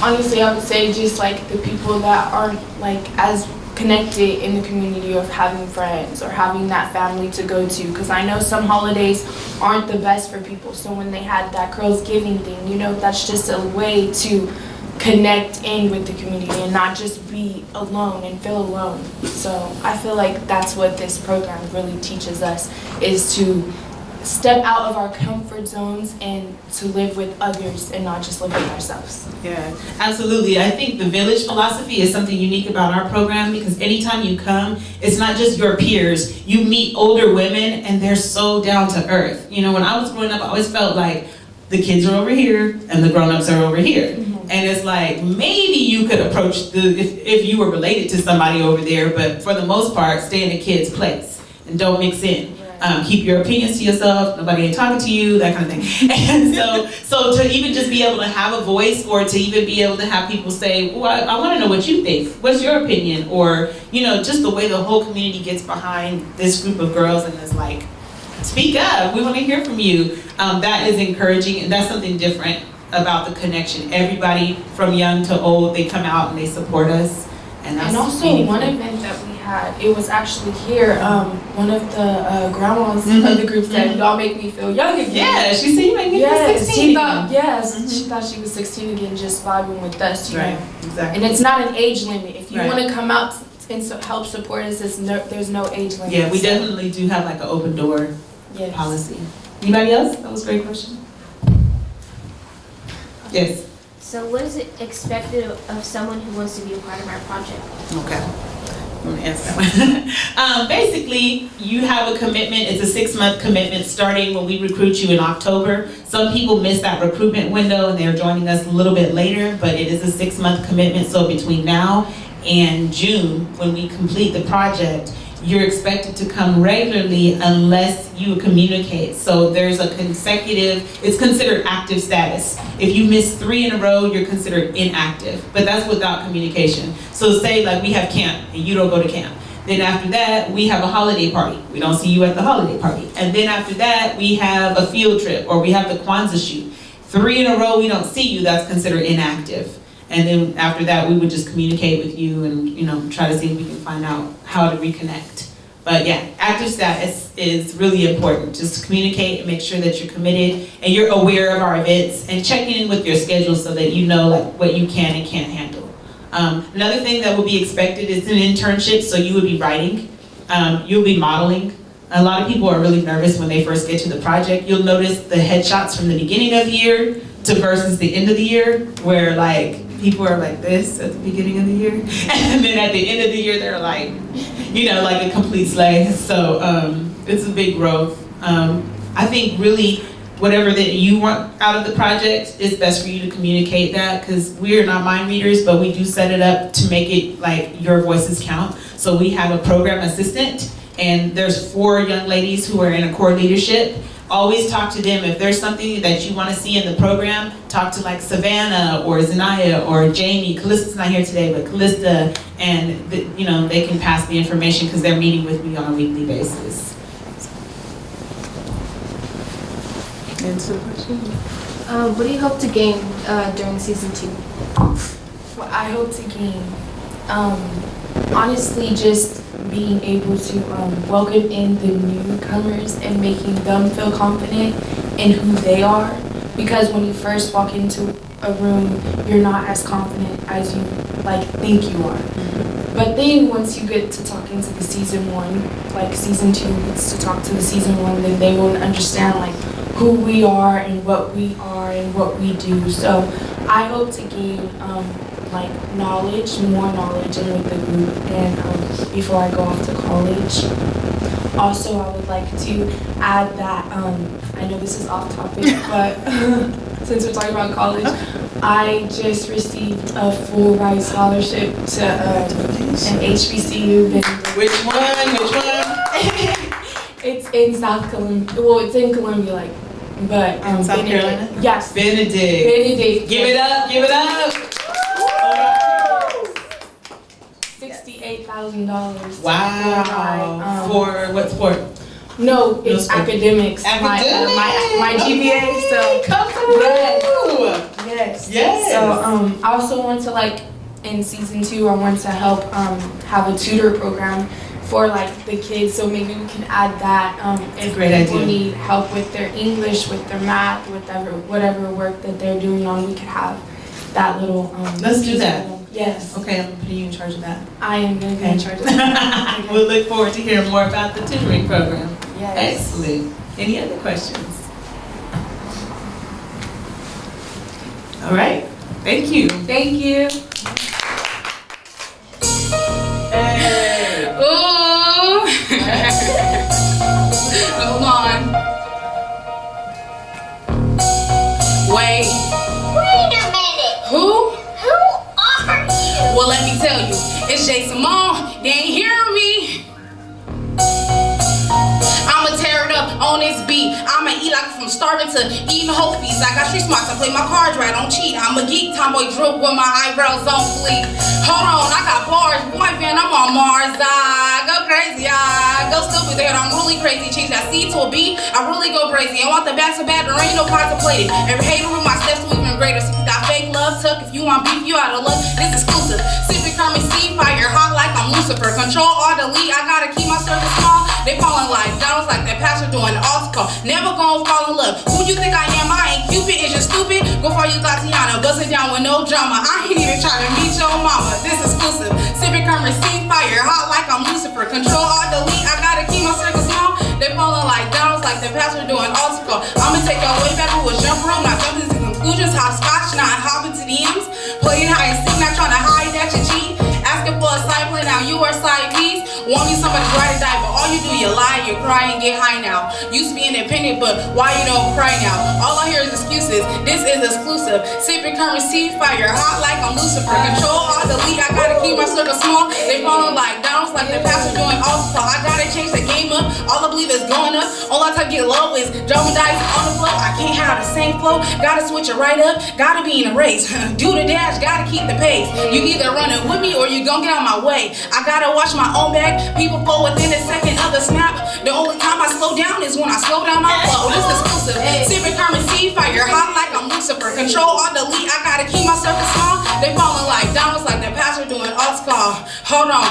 honestly, I would say just like the people that aren't like as connected in the community of having friends or having that family to go to, because I know some holidays aren't the best for people. So when they had that Girls Giving thing, you know, that's just a way to connect in with the community and not just be alone and feel alone. So I feel like that's what this program really teaches us, is to step out of our comfort zones and to live with others and not just live with ourselves. Yeah, absolutely. I think the village philosophy is something unique about our program, because anytime you come, it's not just your peers. You meet older women and they're so down to earth. You know, when I was growing up, I always felt like the kids are over here and the grown-ups are over here. And it's like, maybe you could approach if you were related to somebody over there, but for the most part, stay in the kid's place and don't mix in. Keep your opinions to yourself, nobody ain't talking to you, that kind of thing. And so to even just be able to have a voice, or to even be able to have people say, well, I want to know what you think, what's your opinion? Or, you know, just the way the whole community gets behind this group of girls and is like, speak up, we want to hear from you. That is encouraging, and that's something different about the connection. Everybody from young to old, they come out and they support us. And that's also meaningful. one event that we had, it was actually here, one of the grandmas of the group said, y'all make me feel young again. Yeah, she said you make me feel 16 she thought, again. yes, she thought she was 16 again, just vibing with us, you know. Exactly. And it's not an age limit. If you Right. want to come out and help support us, there's no age limit. Yeah, we definitely do have like an open door policy. Anybody else? That was a great question. Yes. So what is it expected of someone who wants to be a part of our project? Okay. Let me answer that one. Basically, you have a commitment. It's a 6-month commitment starting when we recruit you in October. Some people miss that recruitment window and they're joining us a little bit later, but it is a 6-month commitment. So between now and June, when we complete the project, you're expected to come regularly unless you communicate. So there's a it's considered active status. If you miss 3 in a row, you're considered inactive, but that's without communication. So say like we have camp and you don't go to camp. Then after that, we have a holiday party. We don't see you at the holiday party. And then after that, we have a field trip, or we have the Kwanzaa shoot. 3 in a row, we don't see you, that's considered inactive. And then after that, we would just communicate with you and, you know, try to see if we can find out how to reconnect. But yeah, active status is really important. Just communicate and make sure that you're committed and you're aware of our events, and checking in with your schedule so that you know like what you can and can't handle. Another thing that will be expected is an internship. So you would be writing, you'll be modeling. A lot of people are really nervous when they first get to the project. You'll notice the headshots from the beginning of the year to versus the end of the year, where like people are like this at the beginning of the year, and then at the end of the year they're like, you know, like a complete slay. So it's a big growth. I think really whatever that you want out of the project, it's best for you to communicate that, because we're not mind readers, but we do set it up to make it like your voices count. So we have a program assistant, and there's 4 young ladies who are in a core leadership. Always talk to them. If there's something that you want to see in the program, talk to like Savannah or Zanaya or Jamie. Callista's not here today, but Callista, and you know, they can pass the information because they're meeting with me on a weekly basis. Answer the question. What do you hope to gain during season 2? What I hope to gain, honestly, just being able to welcome in the newcomers and making them feel confident in who they are. Because when you first walk into a room, you're not as confident as you like think you are. But then once you get to talking to the season 1, like season 2 gets to talk to the season 1, then they will understand like who we are and what we are and what we do. So I hope to gain like knowledge, more knowledge in with the group, and before I go off to college. Also, I would like to add that, I know this is off topic, but since we're talking about college, I just received a full ride scholarship to an HBCU. Which one? Which one? It's in South Columbia. Well, it's in Columbia, like, but in South Carolina. Yes. Benedict. Benedict. Give it up. Give it up. $68,000. Wow. For what sport? No, it's academics. Academics. My GPA. So come through. Yes. Yes. So I also want to like in season 2, I want to help have a tutor program for like the kids. So maybe we can add that if great people idea. need help with their English, with their math, whatever work that they're doing on, we could have that little. Let's do piece that. for them. Yes. Okay, I'm putting you in charge of that. I am going to be in charge of that. We'll look forward to hearing more about the tutoring program. Yes. Excellent. Any other questions? All right. Thank you. Thank you. Hey. Ooh. Hold on. Wait. Wait a minute. Who? Who are you? Well, let me tell you. It's Jay Simone. They ain't hearing me. I'ma tear it up on this beat. I'ma eat like from starving to eating whole feast. I got street smarts. I play my cards right. Don't cheat. I'm a geek. Tomboy droop with my eyebrows on fleek. Hold on, I got bars. Boy, man, I'm on Mars. I go crazy. I go stupid there. I'm really crazy. Change that C to a B. I really go crazy. I want the bad so bad. There ain't no contemplating. Every hater with my steps to even greater. So you got fake love tuck. If you want beef, you out of luck. This exclusive. Sipping currency, fire hot like I'm Lucifer. Control or delete. I gotta keep my circle small. They falling like down like that pastor doing the altar call. Never gonna fall in love. Who you think I am? I ain't Cupid. Is you stupid? Go for you, Tatiana. Buzzing down with no drama. I ain't even trying to meet your mama. This exclusive. Sipping currency, fire hot like I'm Lucifer. Control or delete. I gotta keep my circle small. They falling like down like the pastor doing altar call. I'ma take y'all way back to a jump room. Not jumping to conclusions. Hopscotch, not hopping to the ends. Playing hide and seek, not trying to hide that you cheat. Asking for a side play, now you are side piece. Want me somebody to ride or die, but all you do, you lie, you cry, and get high now. Used to be independent, but why you don't cry now? All I hear is excuses. This is exclusive. Sipping currency, fire hot like I'm Lucifer. Control all delete. I gotta keep my circle small. They falling like downs, like the pastor doing altar. I gotta change the game up. All I believe is going up. All I type get low is jumping dice on the flow. I can't have the same flow. Gotta switch it right up. Gotta be in a race. Do the dash. Gotta keep the pace. You either running with me or you gon' get out my way. I gotta watch my own back. People fall within a second of the snap. The only time I slow down is when I slow down my flow. This is exclusive. Sipping currency, fire hot like I'm Lucifer. Control or delete. I gotta keep my circle small. They falling like downwards like the pastor doing altar call. Hold on,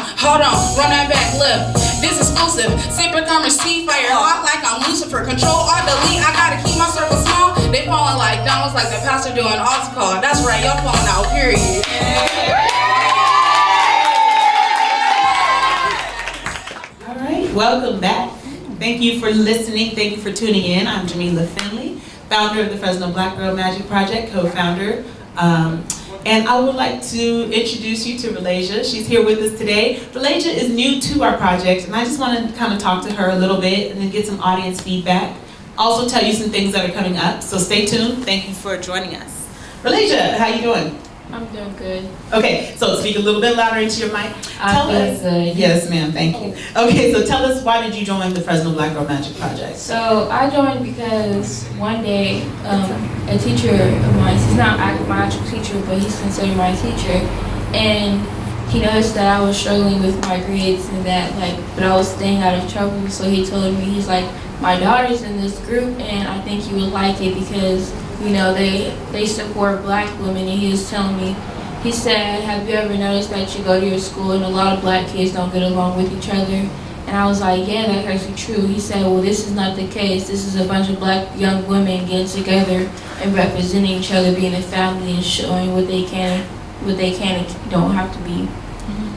run that back, look. This exclusive. Sipping currency, fire hot like I'm Lucifer. Control or delete. I gotta keep my circle small. They falling like downwards like the pastor doing altar call. That's right, y'all falling out, period. Welcome back. Thank you for listening. Thank you for tuning in. I'm Jamila Finley, founder of the Fresno Black Girl Magic Project, co-founder. And I would like to introduce you to Relasia. She's here with us today. Relasia is new to our project, and I just want to kind of talk to her a little bit and then get some audience feedback. Also tell you some things that are coming up, so stay tuned. Thank you for joining us. Relasia, how you doing? I'm doing good. Okay, so speak a little bit louder into your mic. I'm doing good. Yes, ma'am, thank you. Okay, so tell us, why did you join the Fresno Black Girl Magic Project? So I joined because one day a teacher of mine, he's not my actual teacher, but he's considered my teacher, and he noticed that I was struggling with my grades and that but I was staying out of trouble, so he told me, he's like, my daughter's in this group and I think you would like it because they support black women, and he was telling me, he said, have you ever noticed that you go to your school and a lot of black kids don't get along with each other? And I was like, yeah, that's actually true. He said, well, this is not the case. This is a bunch of black young women getting together and representing each other, being a family and showing what they can and don't have to be.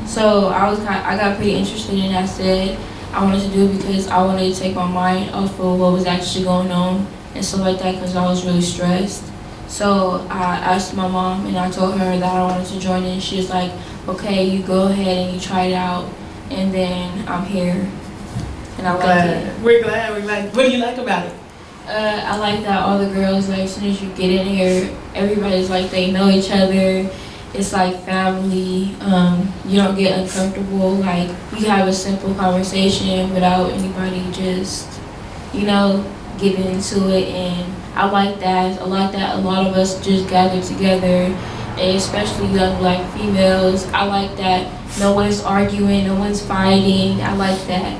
So I got pretty interested, and I said I wanted to do it because I wanted to take my mind off of what was actually going on and stuff like that, because I was really stressed. So I asked my mom and I told her that I wanted to join in. She was like, okay, you go ahead and you try it out, and then I'm here and I like it. We're glad. What do you like about it? I like that all the girls, as soon as you get in here, everybody's they know each other. It's like family. You don't get uncomfortable. You have a simple conversation without anybody just, getting into it. And I like that. A lot of us just gather together, and especially young black females. I like that. No one's arguing, no one's fighting. I like that.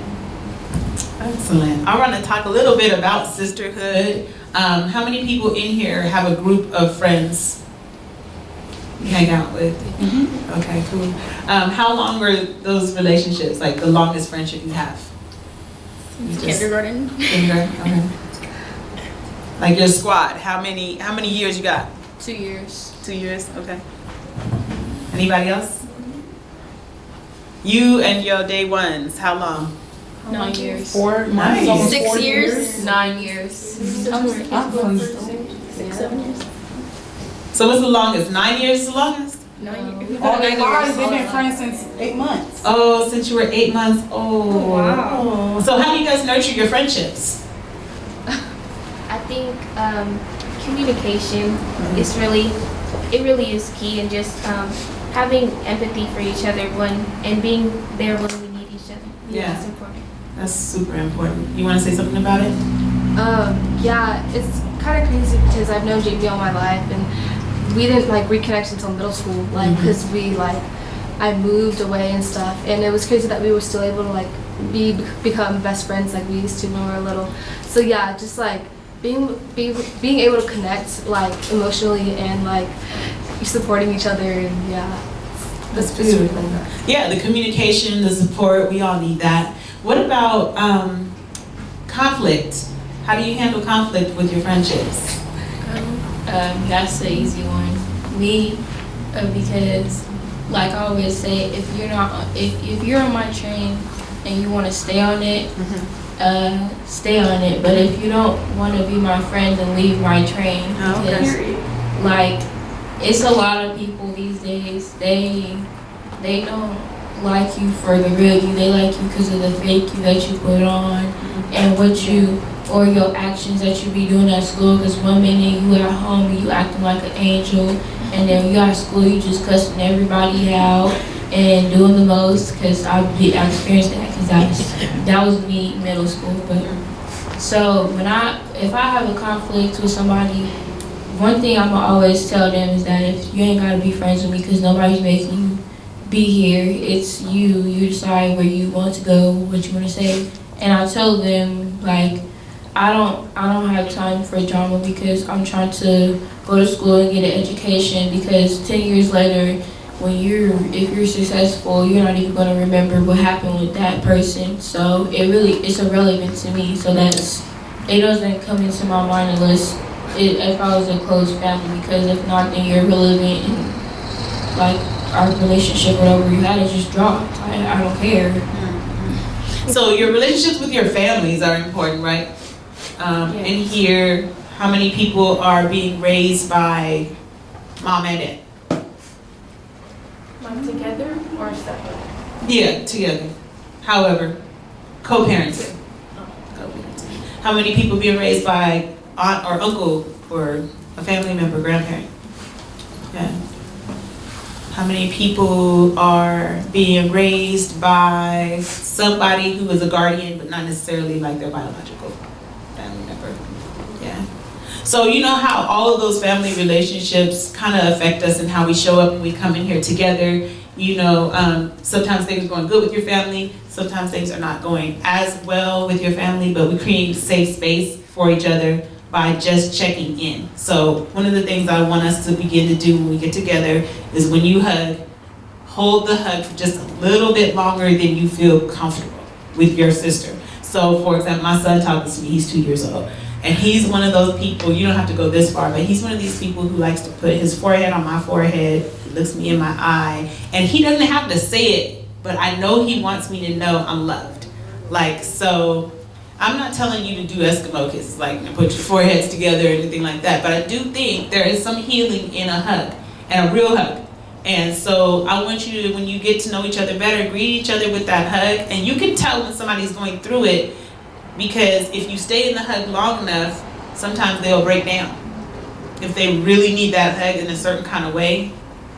Excellent. I want to talk a little bit about sisterhood. How many people in here have a group of friends? You hang out with? Okay, cool. How long were those relationships, like the longest friendship you have? Kindergarten. Kindergarten, okay. Like your squad, how many years you got? 2 years. 2 years, okay. Anybody else? You and your day ones, how long? 9 years. 4 months. Nice. almost 6 4 years? 9 years. 6, 7 years. So what's the longest? 9 years is the longest? 9 years. All their lives, they've been friends since 8 months. Oh, since you were 8 months old. Wow. So how do you guys nurture your friendships? I think communication is really is key, and just having empathy for each other and being there when we need each other. Yeah. That's important. That's super important. You want to say something about it? Yeah, it's kind of crazy because I've known JP all my life, and we didn't reconnect until middle school, because I moved away and stuff, and it was crazy that we were still able to become best friends like we used to when we were little. So yeah, just being able to connect emotionally and supporting each other, and yeah, That's beautiful. Yeah, the communication, the support, we all need that. What about conflict? How do you handle conflict with your friendships? That's the easy one. Me, because like I always say, if you're on my train and you want to stay on it, stay on it. But if you don't want to be my friend, then leave my train. Because it's a lot of people these days. They don't like you for the real you. They like you because of the fake you that you put on and or your actions that you be doing at school. Because one minute you at home you acting like an angel, and then you at school you just cussing everybody out and doing the most. Because I experienced that, because that was me in middle school. But so if I have a conflict with somebody, one thing I'ma always tell them is that if you ain't gotta be friends with me, because nobody's making you be here. It's you. You decide where you want to go, what you want to say, and I tell them I don't have time for drama, because I'm trying to go to school and get an education. Because 10 years later, if you're successful, you're not even going to remember what happened with that person. So it's irrelevant to me. So it doesn't come into my mind unless if I was a close family. Because if not, then you're irrelevant, and our relationship, whatever you had, it just dropped. I don't care. So your relationships with your families are important, right? In here, how many people are being raised by mom and dad? Together or separate? Yeah, together. However, co-parenting. How many people being raised by aunt or uncle or a family member, grandparent? Yeah. How many people are being raised by somebody who is a guardian, but not necessarily their biological family member? Yeah. So you know how all of those family relationships kind of affect us and how we show up when we come in here together. Sometimes things are going good with your family, sometimes things are not going as well with your family, but we create safe space for each other by just checking in. So one of the things I want us to begin to do when we get together is when you hug, hold the hug for just a little bit longer than you feel comfortable with your sister. So for example, my son talks to me, he's 2 years old. And he's one of those people, you don't have to go this far, but he's one of these people who likes to put his forehead on my forehead, looks me in my eye, and he doesn't have to say it, but I know he wants me to know I'm loved. So I'm not telling you to do Eskimo kisses, put your foreheads together or anything like that, but I do think there is some healing in a hug, and a real hug. And so I want you to, when you get to know each other better, greet each other with that hug, and you can tell when somebody's going through it, because if you stay in the hug long enough, sometimes they'll break down. If they really need that hug in a certain kind of way,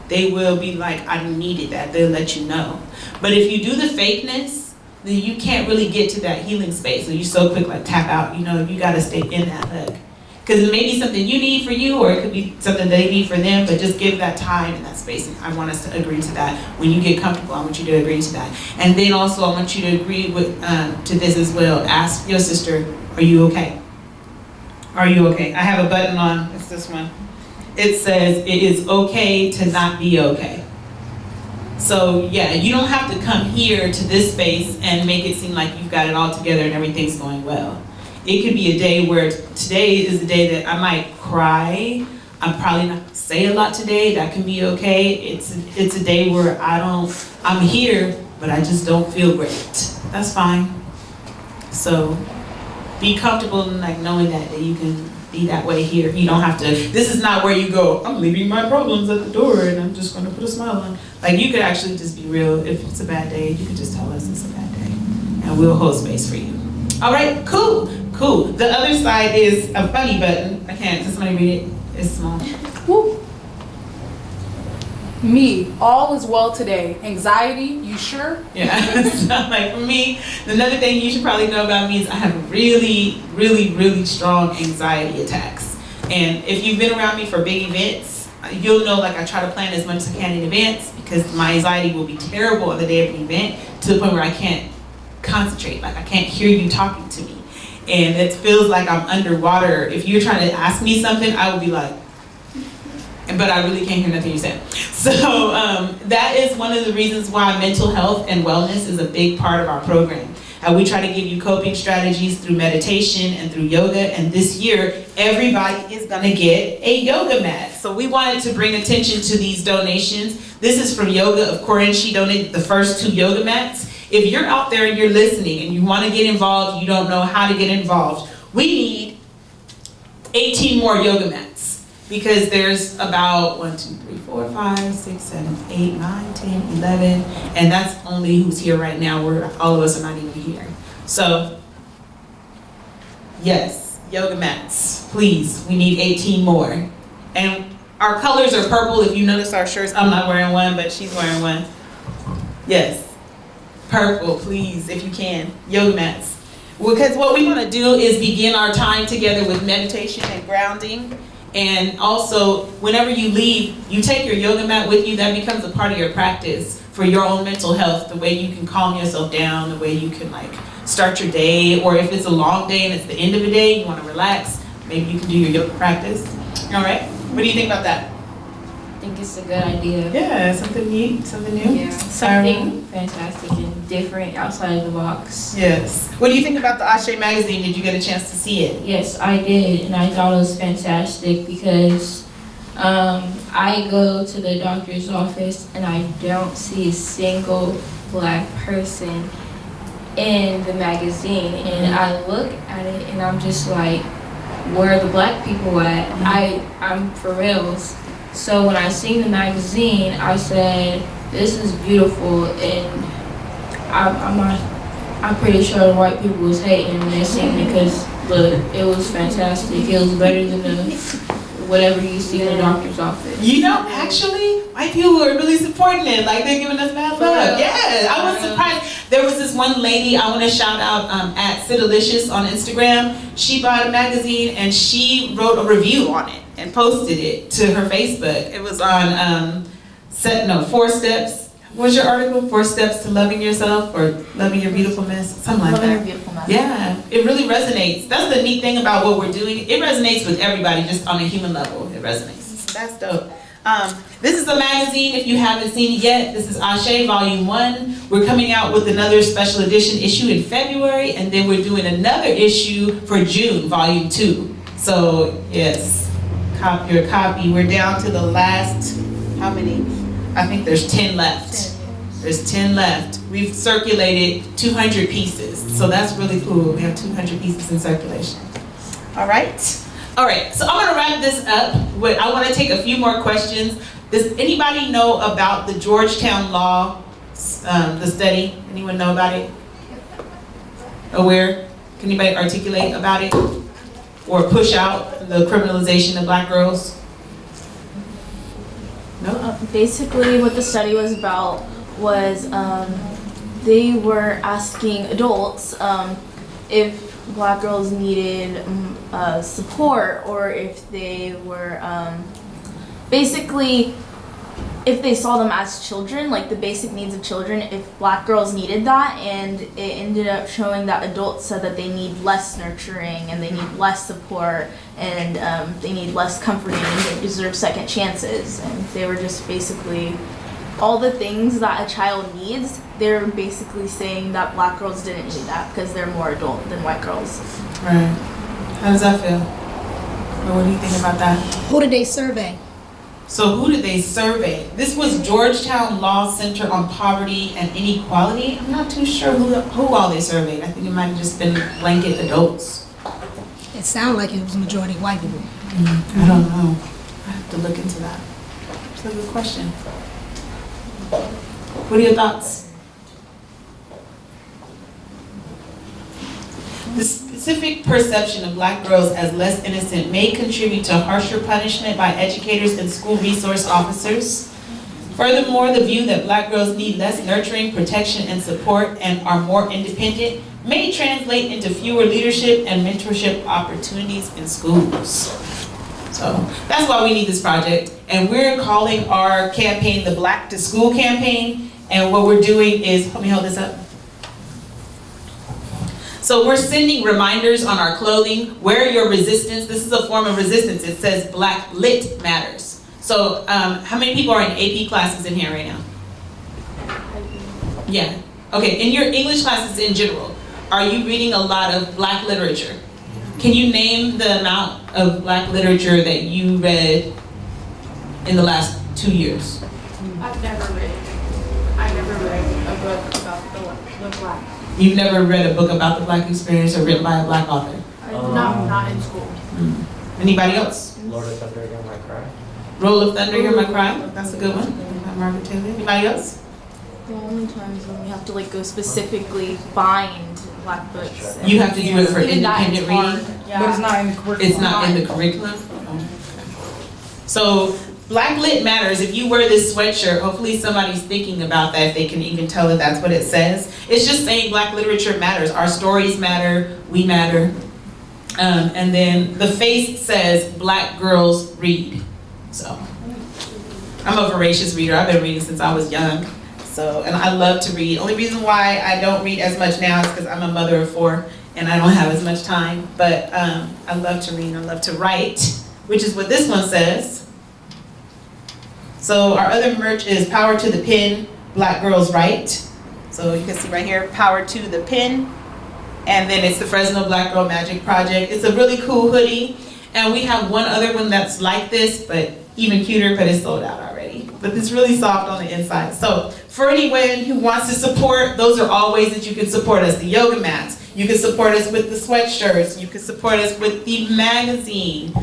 they will be I needed that. They'll let you know. But if you do the fakeness, then you can't really get to that healing space. So you're so quick, tap out. You got to stay in that hug. Because it may be something you need for you, or it could be something they need for them, but just give that time and that space. And I want us to agree to that. When you get comfortable, I want you to agree to that. And then also, I want you to agree to this as well. Ask your sister, are you okay? Are you okay? I have a button on, it's this one. it says it is okay to not be okay. So yeah, you don't have to come here to this space and make it seem like you've got it all together and everything's going well. It could be a day where today is the day that I might cry. I'm probably not gonna say a lot today. That can be okay. It's a day where I'm here, but I just don't feel great. That's fine. So be comfortable in like knowing that you can be that way here. You don't have to, this is not where you go, I'm leaving my problems at the door and I'm just gonna put a smile on. Like you could actually just be real. If it's a bad day, you could just tell us it's a bad day and we'll hold space for you. All right, cool. The other side is a funny button. I can't, does somebody read it? It's small. Woo. Me, all is well today. Anxiety, you sure? Yeah, so like for me, another thing you should probably know about me is I have really, really, really strong anxiety attacks. And if you've been around me for big events, you'll know like I try to plan as much as I can in advance because my anxiety will be terrible on the day of the event to the point where I can't concentrate, like I can't hear you talking to me. And it feels like I'm underwater. If you're trying to ask me something, I will be like, but I really can't hear nothing you said. So that is one of the reasons why mental health and wellness is a big part of our program. We try to give you coping strategies through meditation and through yoga. And this year, everybody is gonna get a yoga mat. So we wanted to bring attention to these donations. This is from Yoga of Corinne. She donated the first 2 yoga mats. If you're out there and you're listening and you wanna get involved, you don't know how to get involved, we need 18 more yoga mats. Because there's about 1, 2, 3, 4, 5, 6, 7, 8, 9, 10, 11, and that's only who's here right now. All of us are not even here. So, yes, yoga mats, please. We need 18 more. And our colors are purple. If you notice our shirts, I'm not wearing one, but she's wearing one. Yes, purple, please, if you can. Yoga mats. Because what we want to do is begin our time together with meditation and grounding. And also, whenever you leave, you take your yoga mat with you. That becomes a part of your practice for your own mental health, the way you can calm yourself down, the way you can like start your day, or if it's a long day and it's the end of the day, you want to relax, maybe you can do your yoga practice. All right, what do you think about that? I think it's a good idea. Yeah, something neat, something new. Yeah, something fantastic and different outside of the box. Yes. What do you think about the Ashe magazine? Did you get a chance to see it? Yes, I did, and I thought it was fantastic because I go to the doctor's office and I don't see a single black person in the magazine, and I look at it and I'm just like, where are the black people at? I'm for reals. So when I seen the magazine, I said, this is beautiful, and I'm pretty sure the white people was hating when they seen it because look, it was fantastic. It was better than whatever you see in the doctor's office. You know, actually, white people are really supporting it. Like they're giving us mad love. Yeah, I was surprised. There was this one lady I want to shout out at Sidalicious on Instagram. She bought a magazine and she wrote a review on it and posted it to her Facebook. It was on 4 steps. What was your article? 4 steps to loving yourself or loving your beautifulness, something like that. Loving your beautifulness. Yeah, it really resonates. That's the neat thing about what we're doing. It resonates with everybody, just on a human level. It resonates. So that's dope. This is a magazine, if you haven't seen it yet. This is Ashe Volume 1. We're coming out with another special edition issue in February, and then we're doing another issue for June, Volume 2. So, yes, cop your copy. We're down to the last, how many? I think there's 10 left. There's 10 left. We've circulated 200 pieces, so that's really cool. We have 200 pieces in circulation. All right. All right, so I'm gonna wrap this up. I wanna take a few more questions. Does anybody know about the Georgetown Law, the study? Anyone know about it? Aware? Can anybody articulate about it? Or push out the criminalization of black girls? No? Basically, what the study was about was they were asking adults if black girls needed support or if they were basically if they saw them as children, like the basic needs of children, if black girls needed that, and it ended up showing that adults said that they need less nurturing and they need less support and they need less comforting and they deserve second chances. And they were just basically all the things that a child needs, they're basically saying that black girls didn't need that because they're more adult than white girls. Right. How does that feel? Or what do you think about that? Who did they survey? So who did they survey? This was Georgetown Law Center on Poverty and Inequality. I'm not too sure who all they surveyed. I think it might have just been blanket adults. It sounded like it was majority white people. I don't know. I have to look into that. It's a good question. What are your thoughts? The specific perception of black girls as less innocent may contribute to harsher punishment by educators and school resource officers. Furthermore, the view that black girls need less nurturing, protection, and support and are more independent may translate into fewer leadership and mentorship opportunities in schools. So that's why we need this project. And we're calling our campaign the Black to School campaign. And what we're doing is, let me hold this up. So we're sending reminders on our clothing, wear your resistance. This is a form of resistance. It says Black Lit Matters. So how many people are in AP classes in here right now? Yeah. Okay, in your English classes in general, are you reading a lot of black literature? Can you name the amount of black literature that you read in the last 2 years? I've never read a book about the black. You've never read a book about the black experience or written by a black author? Not in school. Anybody else? Lord of Thunder, Hear My Cry. Roll of Thunder, Hear My Cry. That's a good one. By Margaret Taylor. Anybody else? The only times when we have to like go specifically find black books. You have to do it for Even that is independent hard. reading? Yeah. But it's not in the curriculum. It's not in the curriculum? So Black Lit Matters. If you wear this sweatshirt, hopefully somebody's thinking about that, if they can even tell that that's what it says. It's just saying black literature matters. Our stories matter, we matter. And then the face says black girls read. So I'm a voracious reader. I've been reading since I was young. So, and I love to read. Only reason why I don't read as much now is because I'm a mother of 4 and I don't have as much time. But I love to read, I love to write, which is what this one says. So our other merch is Power to the Pen, Black Girls Write. So you can see right here, Power to the Pen. And then it's the Fresno Black Girl Magic Project. It's a really cool hoodie. And we have one other one that's like this, but even cuter, but it's sold out already. But it's really soft on the inside. So for anyone who wants to support, those are all ways that you can support us. The yoga mats, you can support us with the sweatshirts, you can support us with the magazine.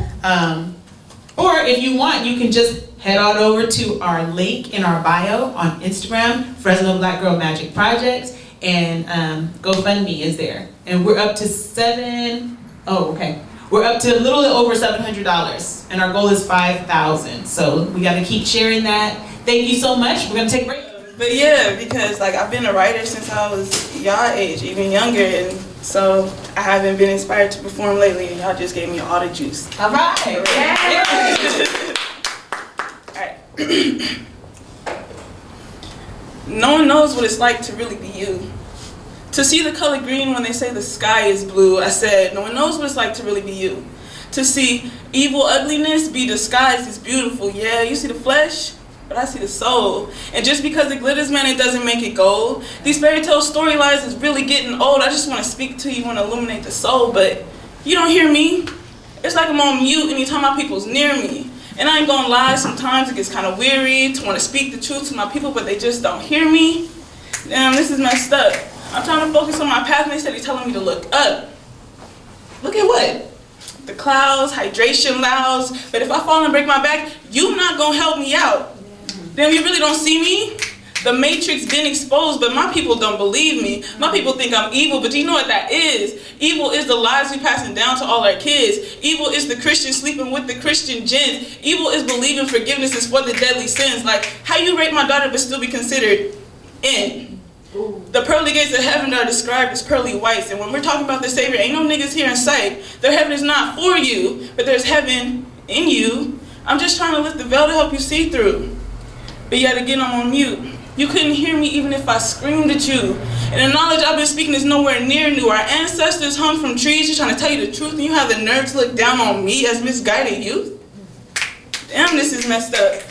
Or if you want, you can just head on over to our link in our bio on Instagram, Fresno Black Girl Magic Project, and GoFundMe is there. And we're up to we're up to a little over $700, and our goal is $5,000. So we got to keep sharing that. Thank you so much. We're gonna take a break. But yeah, because like I've been a writer since I was y'all age, even younger, and so I haven't been inspired to perform lately, and y'all just gave me all the juice. All right. No one knows what it's like to really be you. To see the color green when they say the sky is blue, I said, no one knows what it's like to really be you. To see evil ugliness be disguised as beautiful. Yeah, you see the flesh, but I see the soul. And just because it glitters, man, it doesn't make it gold. These fairy tale storylines is really getting old. I just want to speak to you and illuminate the soul, but you don't hear me. It's like I'm on mute anytime my people's near me. And I ain't gonna lie, sometimes it gets kind of weary to want to speak the truth to my people, but they just don't hear me. Damn, this is messed up. I'm trying to focus on my path, and they said he's telling me to look up. Look at what? The clouds, hydration allows, but if I fall and break my back, you not gonna help me out. Damn, you really don't see me? The matrix been exposed, but my people don't believe me. My people think I'm evil, but do you know what that is? Evil is the lies we passing down to all our kids. Evil is the Christian sleeping with the Christian gens. Evil is believing forgiveness is for the deadly sins. Like, how you rape my daughter but still be considered in? The pearly gates of heaven are described as pearly whites, and when we're talking about the Savior, ain't no niggas here in sight. Their heaven is not for you, but there's heaven in you. I'm just trying to lift the veil to help you see through. but yet again I'm on mute. You couldn't hear me even if I screamed at you. And the knowledge I've been speaking is nowhere near new. Our ancestors hung from trees just trying to tell you the truth, and you have the nerve to look down on me as misguided youth? Damn, this is messed up.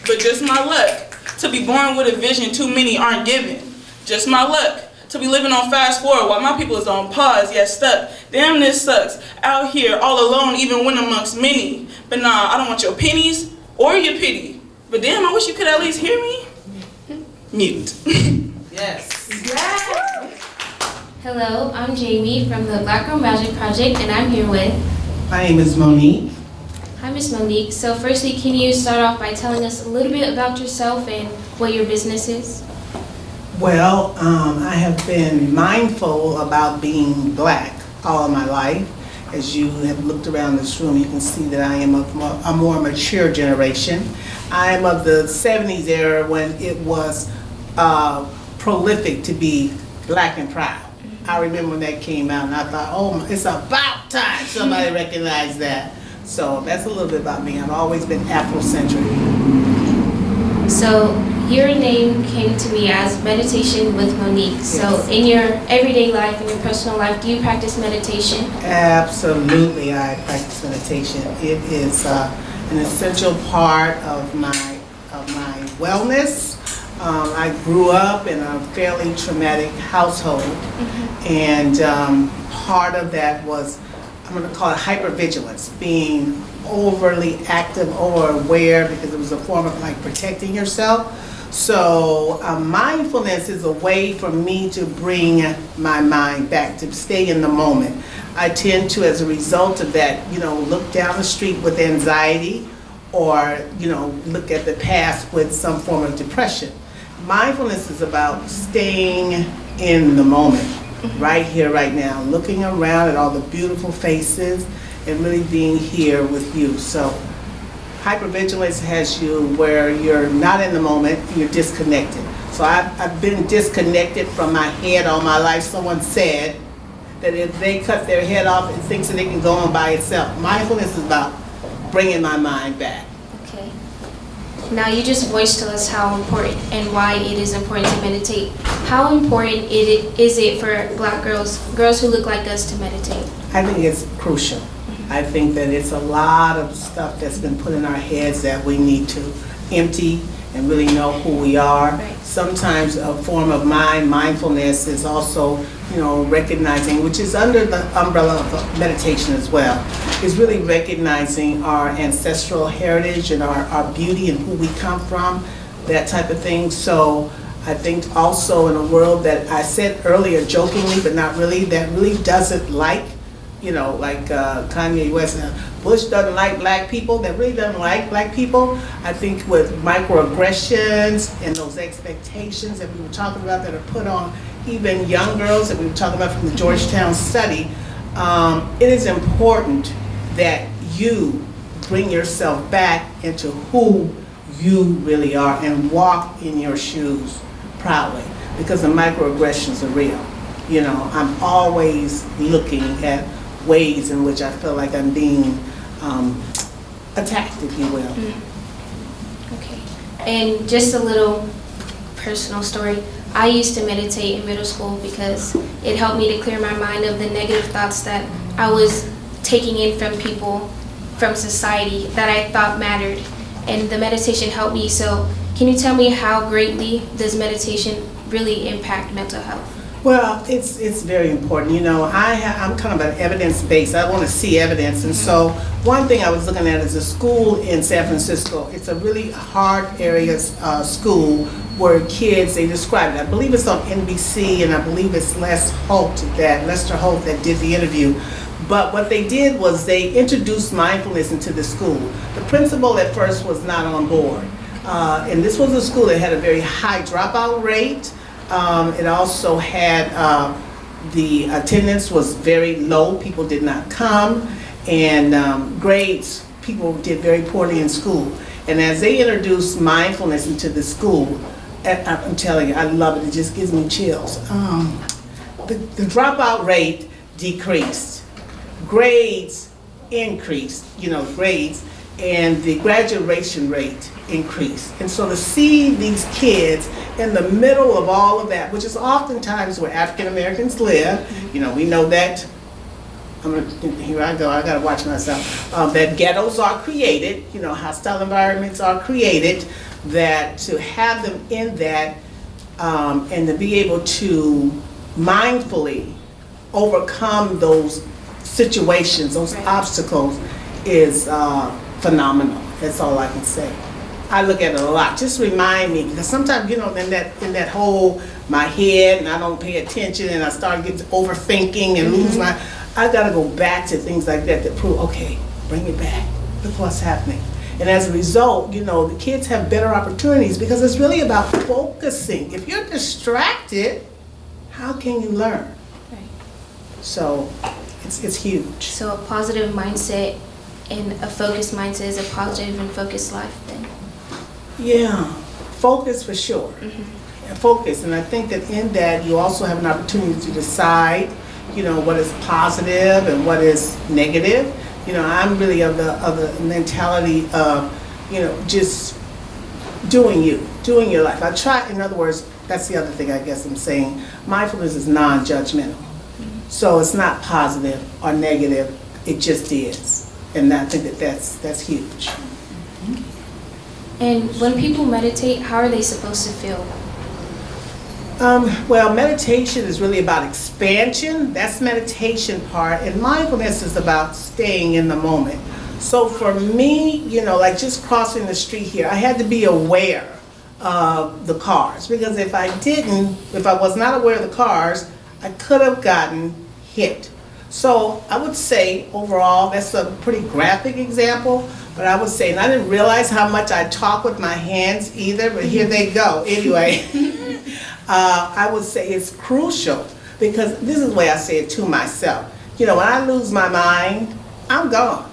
But just my luck. To be born with a vision too many aren't given. Just my luck. To be living on fast forward while my people is on pause, yet stuck. Damn, this sucks. Out here, all alone, even when amongst many. But nah, I don't want your pennies or your pity. But damn, I wish you could at least hear me. Mute. Yes. Hello, I'm Jamie from the Black Girl Magic Project, and I'm here with... My name is Monique. Hi, Miss Monique. So firstly, can you start off by telling us a little bit about yourself and what your business is? Well, I have been mindful about being black all of my life. As you have looked around this room, you can see that I am of a more mature generation. I am of the 70s era when it was prolific to be black and proud. I remember when that came out and I thought, oh, it's about time somebody recognized that. So that's a little bit about me. I've always been Afrocentric. So your name came to me as Meditation with Monique. Yes. So in your everyday life, in your personal life, do you practice meditation? Absolutely, I practice meditation. It is an essential part of my wellness. I grew up in a fairly traumatic household, and part of that was, I'm going to call it hypervigilance, being overly active or aware, because it was a form of like protecting yourself. So mindfulness is a way for me to bring my mind back, to stay in the moment. I tend to, as a result of that, look down the street with anxiety, or look at the past with some form of depression. Mindfulness is about staying in the moment, right here, right now, looking around at all the beautiful faces and really being here with you. So hypervigilance has you where you're not in the moment, you're disconnected. So I've been disconnected from my head all my life. Someone said that if they cut their head off, it thinks that it can go on by itself. Mindfulness is about bringing my mind back. Okay. Now you just voiced to us how important and why it is important to meditate. How important is it for black girls who look like us, to meditate? I think it's crucial. I think that it's a lot of stuff that's been put in our heads that we need to empty and really know who we are. Right. Sometimes a form of mindfulness is also, recognizing, which is under the umbrella of meditation as well, is really recognizing our ancestral heritage and our beauty and who we come from, that type of thing. So I think also in a world that I said earlier jokingly, but not really, that really doesn't like, like Kanye West, Bush doesn't like black people, that really doesn't like black people. I think with microaggressions and those expectations that we were talking about that are put on even young girls, that we were talking about from the Georgetown study, it is important that you bring yourself back into who you really are and walk in your shoes proudly, because the microaggressions are real. I'm always looking at ways in which I feel like I'm being attacked, if you will. Okay. And just a little personal story. I used to meditate in middle school because it helped me to clear my mind of the negative thoughts that I was taking in from people, from society, that I thought mattered. And the meditation helped me. So can you tell me how greatly does meditation really impact mental health? Well, it's very important. I'm kind of an evidence-based. I want to see evidence. And so one thing I was looking at is a school in San Francisco. It's a really hard area school where kids, they describe it. I believe it's on NBC, and I believe it's Lester Holt that did the interview. But what they did was they introduced mindfulness into the school. The principal at first was not on board. And this was a school that had a very high dropout rate. It also had, the attendance was very low, people did not come, and grades, people did very poorly in school. And as they introduced mindfulness into the school, I'm telling you, I love it, it just gives me chills. The dropout rate decreased, grades increased, grades, and the graduation rate increased. And so to see these kids in the middle of all of that, which is oftentimes where African Americans live, you know, we know that, here I go, I gotta watch myself, that ghettos are created, you know, hostile environments are created, that to have them in that, and to be able to mindfully overcome those situations, those obstacles is phenomenal. That's all I can say. I look at it a lot. Just remind me, because sometimes, you know, in that whole my head, and I don't pay attention, and I start getting overthinking and lose my. I gotta go back to things like that prove, okay, bring it back. Look what's happening. And as a result, you know, the kids have better opportunities because it's really about focusing. If you're distracted, how can you learn? Right. So it's huge. So a positive mindset and a focused mindset is a positive and focused life then. Yeah, focus for sure. Focus, and I think that in that you also have an opportunity to decide, you know, what is positive and what is negative. You know, I'm really of the mentality of, you know, just doing your life. I try, in other words, that's the other thing I guess I'm saying. Mindfulness is non-judgmental. So it's not positive or negative, it just is. And I think that that's huge. And when people meditate, how are they supposed to feel? Well, meditation is really about expansion. That's meditation part. And mindfulness is about staying in the moment. So for me, you know, like just crossing the street here, I had to be aware of the cars. Because if I was not aware of the cars, I could have gotten hit. So I would say overall, that's a pretty graphic example, but I would say, and I didn't realize how much I talk with my hands either, but here they go. Anyway, I would say it's crucial because this is the way I say it to myself. You know, when I lose my mind, I'm gone.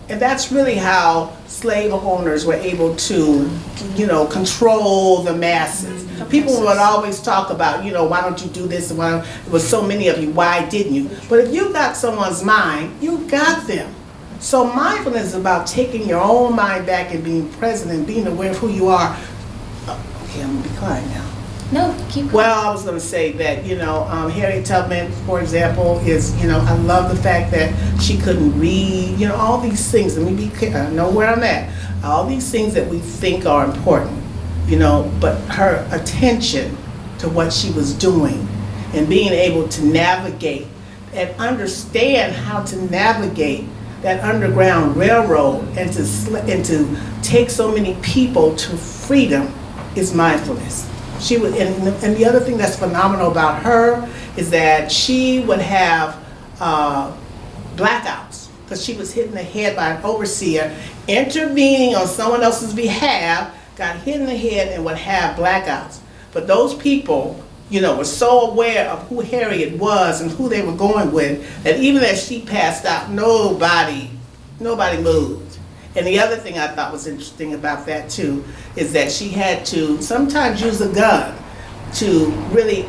And that's really how slave owners were able to, you know, control the masses. People would always talk about, you know, why don't you do this? And why there was so many of you, why didn't you? But if you got someone's mind, you got them. So mindfulness is about taking your own mind back and being present and being aware of who you are. Okay, I'm gonna be quiet now. No, keep going. Well, I was going to say that, you know, Harriet Tubman, for example, is, you know, I love the fact that she couldn't read, you know, all these things. Let me be clear, I know where I'm at. All these things that we think are important, you know, but her attention to what she was doing and being able to navigate and understand how to navigate that Underground Railroad and to take so many people to freedom is mindfulness. She would, and the other thing that's phenomenal about her is that she would have blackouts because she was hit in the head by an overseer intervening on someone else's behalf, got hit in the head and would have blackouts. But those people, you know, were so aware of who Harriet was and who they were going with that even as she passed out, nobody moved. And the other thing I thought was interesting about that too is that she had to sometimes use a gun to really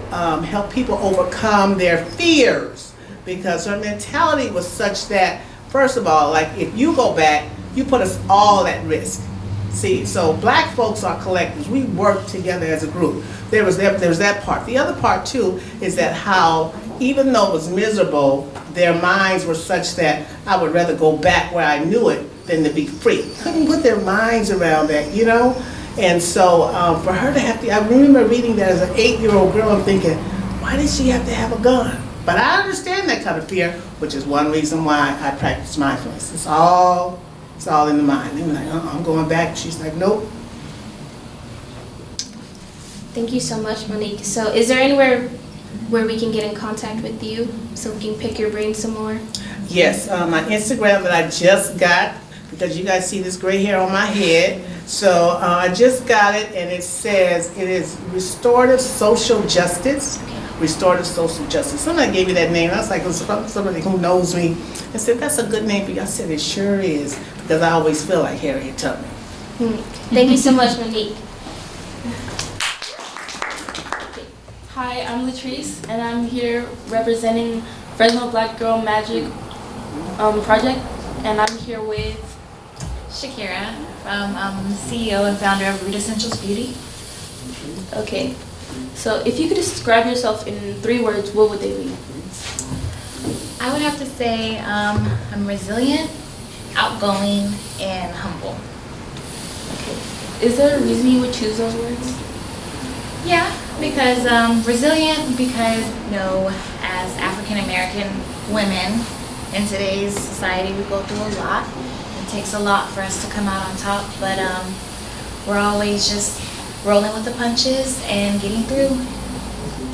help people overcome their fears because her mentality was such that, first of all, like if you go back, you put us all at risk. See, so black folks are collectives. We work together as a group. There was that part. The other part too is that how, even though it was miserable, their minds were such that I would rather go back where I knew it than to be free. Couldn't put their minds around that, you know? And so for her to have to, I remember reading that as an 8-year-old girl and thinking, why did she have to have a gun? But I understand that kind of fear, which is one reason why I practice mindfulness. It's all in the mind. I'm like, I'm going back. She's like, nope. Thank you so much, Monique. So is there anywhere where we can get in contact with you so we can pick your brain some more? Yes, my Instagram that I just got, because you guys see this gray hair on my head. So I just got it, and it says it is Restorative Social Justice. Restorative Social Justice. Somebody gave me that name. I was like, somebody who knows me. I said, that's a good name for you. I said, it sure is, because I always feel like Harriet Tubman. Thank you so much, Monique. Hi, I'm Latrice, and I'm here representing Fresno Black Girl Magic Project, and I'm here with Shakira, CEO and founder of Root Essentials Beauty. Okay. So if you could describe yourself in 3 words, what would they be? I would have to say I'm resilient, outgoing, and humble. Is there a reason you would choose those words? Yeah, because resilient, because as African American women in today's society, we go through a lot. It takes a lot for us to come out on top, but we're always just rolling with the punches and getting through.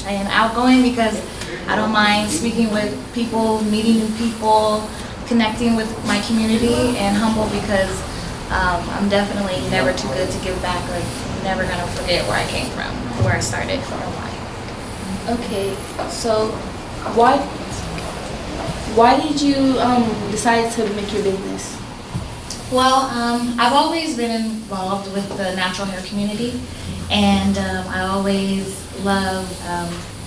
And outgoing because I don't mind speaking with people, meeting new people, connecting with my community, and humble because I'm definitely never too good to give back. Like, never gonna forget where I came from, where I started, or why. Okay, so why did you decide to make your business? Well, I've always been involved with the natural hair community, and I always love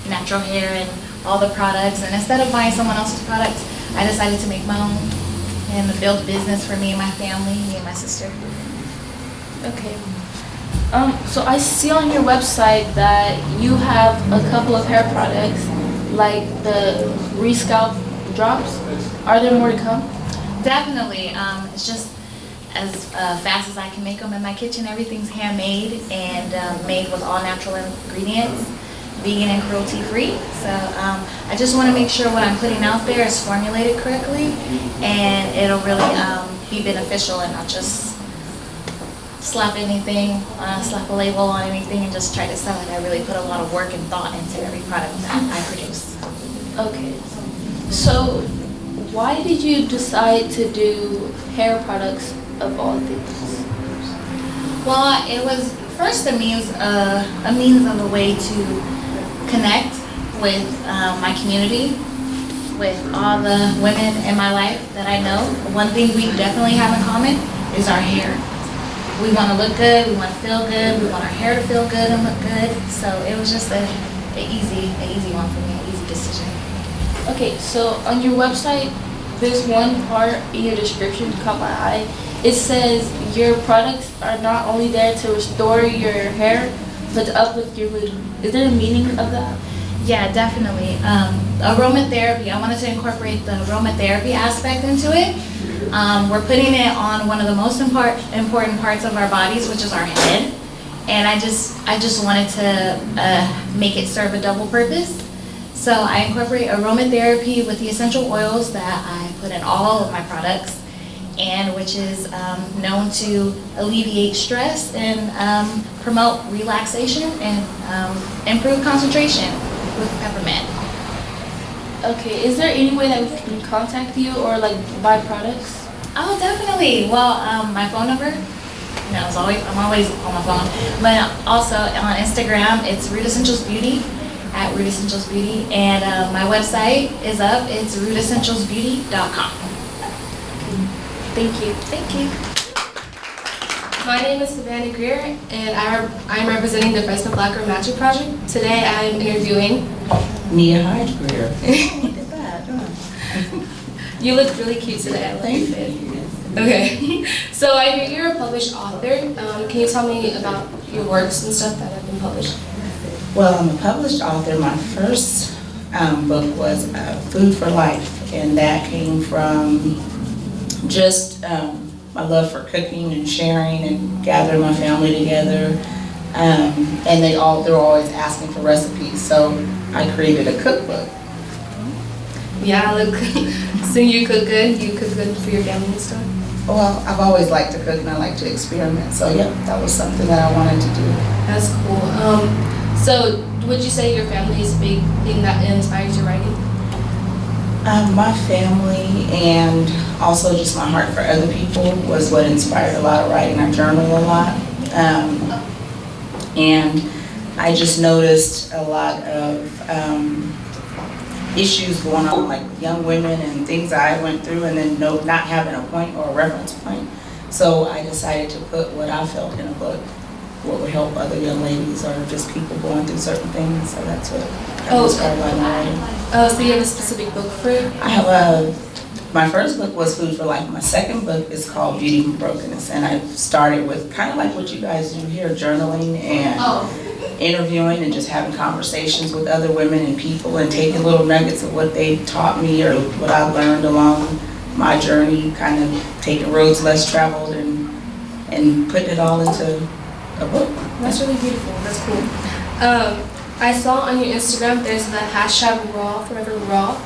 natural hair and all the products. And instead of buying someone else's products, I decided to make my own and build business for me and my family, me and my sister. Okay. So I see on your website that you have a couple of hair products, like the Rescalp drops. Are there more to come? Definitely. It's just as fast as I can make them in my kitchen. Everything's handmade and made with all natural ingredients, vegan and cruelty free. So I just want to make sure what I'm putting out there is formulated correctly, and it'll really be beneficial and not just slap a label on anything and just try to sell it. I really put a lot of work and thought into every product that I produce. Okay. So why did you decide to do hair products of all things? Well, it was first a means of a way to connect with my community, with all the women in my life that I know. One thing we definitely have in common is our hair. We want to look good, we want to feel good, we want our hair to feel good and look good. So it was just an easy one for me, an easy decision. Okay, so on your website, there's one part in your description that caught my eye. It says your products are not only there to restore your hair, but to uplift your mood. Is there a meaning of that? Yeah, definitely. Aromatherapy, I wanted to incorporate the aromatherapy aspect into it. We're putting it on one of the most important parts of our bodies, which is our head. And I just wanted to make it serve a double purpose. So I incorporate aromatherapy with the essential oils that I put in all of my products, and which is known to alleviate stress and promote relaxation and improve concentration with peppermint. Okay, is there any way that we can contact you or like buy products? Oh, definitely. Well, my phone number, I'm always on my phone. But also on Instagram, it's Root Essentials Beauty, at Root Essentials Beauty. And my website is up, it's rootessentialsbeauty.com. Thank you. Thank you. My name is Savannah Greer, and I'm representing the Fresno Black Girl Magic Project. Today I'm interviewing Nia Hyde Greer. You look really cute today. I love your fit. Okay, so I hear you're a published author. Can you tell me about your works and stuff that have been published? Well, I'm a published author. My first book was Food for Life, and that came from just my love for cooking and sharing and gathering my family together. And they're always asking for recipes, so I created a cookbook. Yeah, look, so you cook good? You cook good for your family and stuff? Well, I've always liked to cook and I like to experiment, so yeah, that was something that I wanted to do. That's cool. So would you say your family is a big thing that inspires your writing? My family and also just my heart for other people was what inspired a lot of writing. I journal a lot. And I just noticed a lot of issues going on, like young women and things I went through, and then not having a point or a reference point. So I decided to put what I felt in a book, what would help other young ladies or just people going through certain things. So that's what got inspired by my writing. Oh, so you have a specific book for it? I have my first book was Food for Life. My second book is called Beauty from Brokenness. And I started with kind of like what you guys do here, journaling and interviewing and just having conversations with other women and people and taking little nuggets of what they taught me or what I learned along my journey, kind of taking roads less traveled and putting it all into a book. That's really beautiful. That's cool. I saw on your Instagram there's the hashtag raw, forever raw.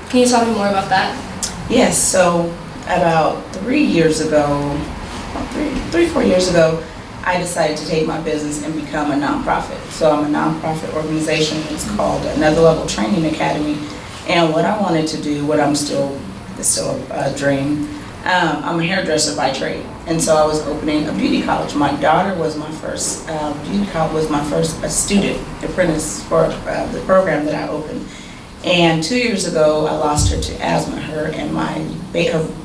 Can you tell me more about that? Yes, so about 3 years ago, 4 years ago, I decided to take my business and become a nonprofit. So I'm a nonprofit organization. It's called Another Level Training Academy. And what I wanted to do, it's still a dream. I'm a hairdresser by trade. And so I was opening a beauty college. My daughter was my first, beauty college was my first student, apprentice for the program that I opened. And 2 years ago, I lost her to asthma, her and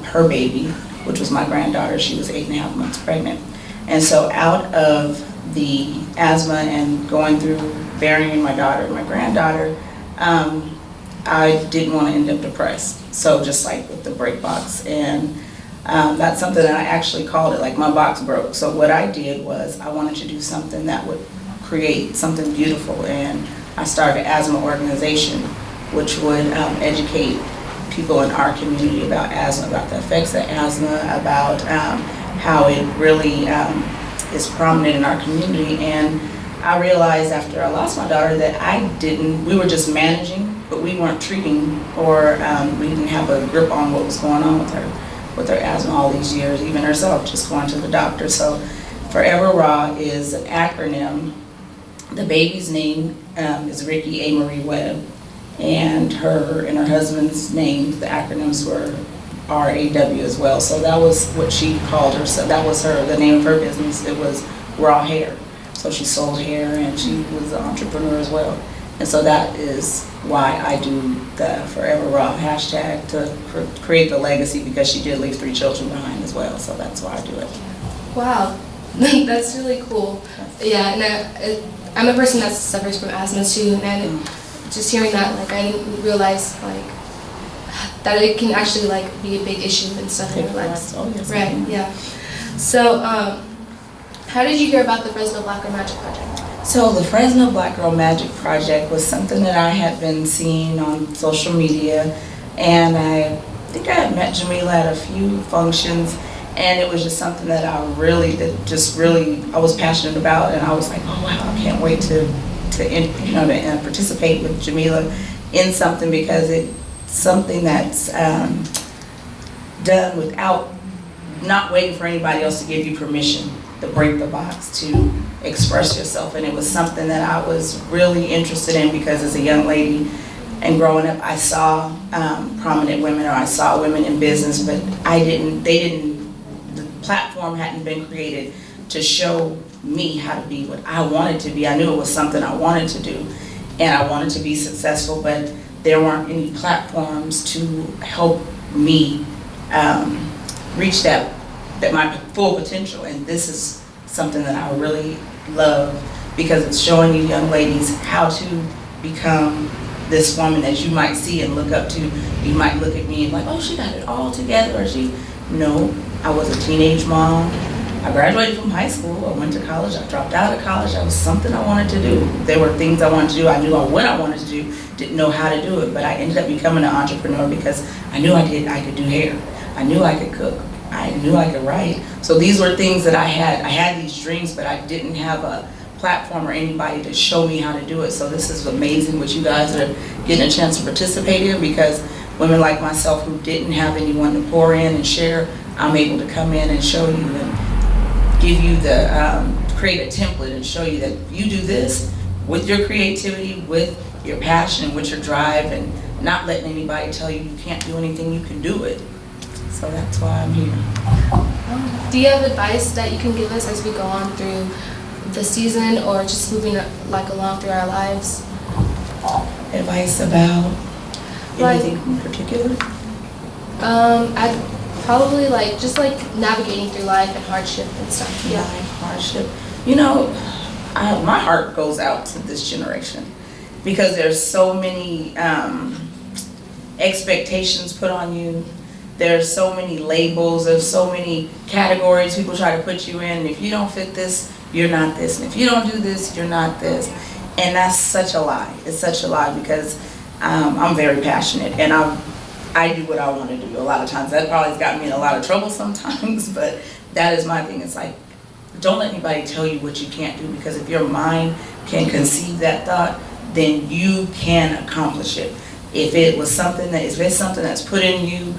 her baby, which was my granddaughter. She was 8.5 months pregnant. And so out of the asthma and going through burying my daughter and my granddaughter, I didn't want to end up depressed. So just like with the break box. And that's something that I actually called it, like my box broke. So what I did was I wanted to do something that would create something beautiful. And I started an asthma organization, which would educate people in our community about asthma, about the effects of asthma, about how it really is prominent in our community. And I realized after I lost my daughter that we were just managing, but we weren't treating, or we didn't have a grip on what was going on with her asthma all these years, even herself, just going to the doctor. So Forever Raw is an acronym. The baby's name is Ricky A. Marie Webb. And her husband's name, the acronyms were RAW as well. So that was what she called herself. That was the name of her business. It was Raw Hair. So she sold hair and she was an entrepreneur as well. And so that is why I do the Forever Raw hashtag, to create the legacy, because she did leave 3 children behind as well. So that's why I do it. Wow, that's really cool. Yeah, and I'm a person that suffers from asthma too, and just hearing that, like, I didn't realize, like, that it can actually, like, be a big issue and stuff in your lives. Oh, yes. Right, yeah. So, how did you hear about the Fresno Black Girl Magic Project? So the Fresno Black Girl Magic Project was something that I had been seeing on social media, and I think I had met Jamila at a few functions, and it was just something that I was passionate about, and I was like, oh wow, I can't wait to participate with Jamila in something, because it's something that's done without not waiting for anybody else to give you permission to break the box, to express yourself. And it was something that I was really interested in, because as a young lady and growing up, I saw prominent women, or I saw women in business, but the platform hadn't been created to show me how to be what I wanted to be. I knew it was something I wanted to do, and I wanted to be successful, but there weren't any platforms to help me reach that my full potential. And this is something that I really love, because it's showing you young ladies how to become this woman that you might see and look up to. You might look at me and like, oh, she got it all together, or no, I was a teenage mom. I graduated from high school, I went to college, I dropped out of college. That was something I wanted to do. There were things I wanted to do, I knew what I wanted to do, didn't know how to do it, but I ended up becoming an entrepreneur because I knew I could do hair, I knew I could cook, I knew I could write. So these were things that I had these dreams, but I didn't have a platform or anybody to show me how to do it. So this is amazing what you guys are getting a chance to participate in, because women like myself who didn't have anyone to pour in and share, I'm able to come in and show you and give you create a template and show you that you do this with your creativity, with your passion, with your drive, and not letting anybody tell you can't do anything, you can do it. So that's why I'm here. Do you have advice that you can give us as we go on through the season, or just moving along through our lives? Advice about anything in particular? I'd probably just navigating through life and hardship and stuff. Yeah. Hardship. My heart goes out to this generation, because there's so many expectations put on you. There's so many labels, there's so many categories people try to put you in. And if you don't fit this, you're not this. And if you don't do this, you're not this. And that's such a lie. It's such a lie because I'm very passionate and I do what I want to do a lot of times. That probably has got me in a lot of trouble sometimes, but that is my thing. It's like, don't let anybody tell you what you can't do, because if your mind can conceive that thought, then you can accomplish it. If it's something that's put in you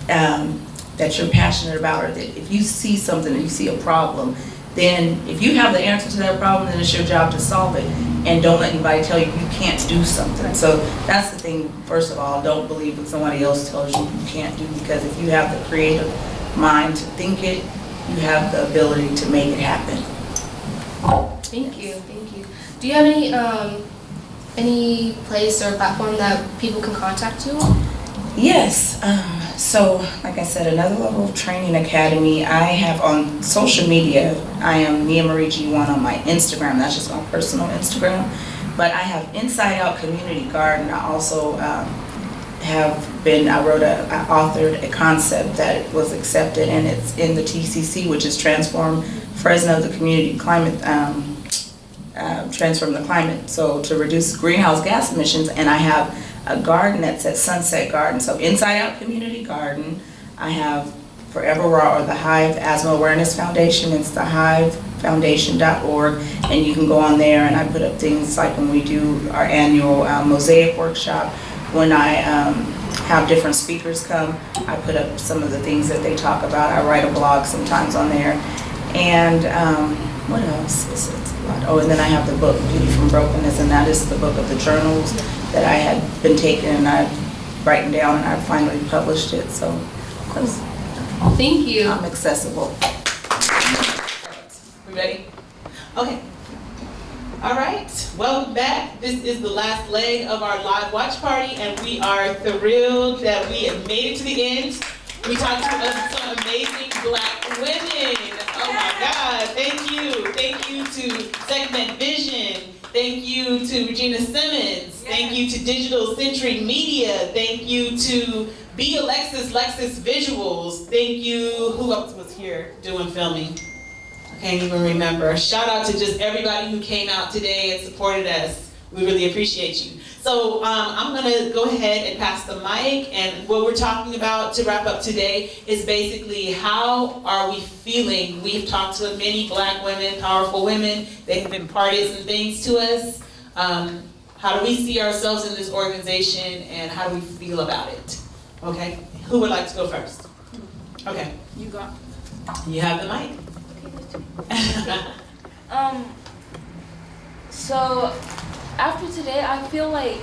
that you're passionate about, or that if you see something and you see a problem, then if you have the answer to that problem, then it's your job to solve it. And don't let anybody tell you you can't do something. So that's the thing, first of all, don't believe what somebody else tells you you can't do, because if you have the creative mind to think it, you have the ability to make it happen. Thank you. Do you have any place or platform that people can contact you on? Yes. So, like I said, Another Level of Training Academy, I have on social media, I am Nia Marie G1 on my Instagram. That's just my personal Instagram. But I have Inside Out Community Garden. I also I authored a concept that was accepted, and it's in the TCC, which is Transform Fresno, the Community Climate, Transform the Climate, so to reduce greenhouse gas emissions. And I have a garden that's at Sunset Garden. So Inside Out Community Garden, I have Forever Raw, or the Hive Asthma Awareness Foundation. It's the hivefoundation.org, and you can go on there, and I put up things like when we do our annual mosaic workshop, when I have different speakers come, I put up some of the things that they talk about. I write a blog sometimes on there. And what else? It's a lot. Oh, and then I have the book, Beauty from Brokenness, and that is the book of the journals that I had been taking and I've written down, and I finally published it. So, thank you. I'm accessible. We ready? Okay. All right, welcome back. This is the last leg of our live watch party, and we are thrilled that we have made it to the end. We talked to some amazing Black women. Oh my God, thank you. Thank you to Segment Vision. Thank you to Regina Simmons. Thank you to Digital Century Media. Thank you to B. Alexis Lexus Visuals. Thank you, who else was here doing filming? I can't even remember. Shout out to just everybody who came out today and supported us. We really appreciate you. So I'm gonna go ahead and pass the mic, and what we're talking about to wrap up today is basically how are we feeling? We've talked to many Black women, powerful women. They have imparted some things to us. How do we see ourselves in this organization, and how do we feel about it? Okay, who would like to go first? Okay. You have the mic. So after today, I feel like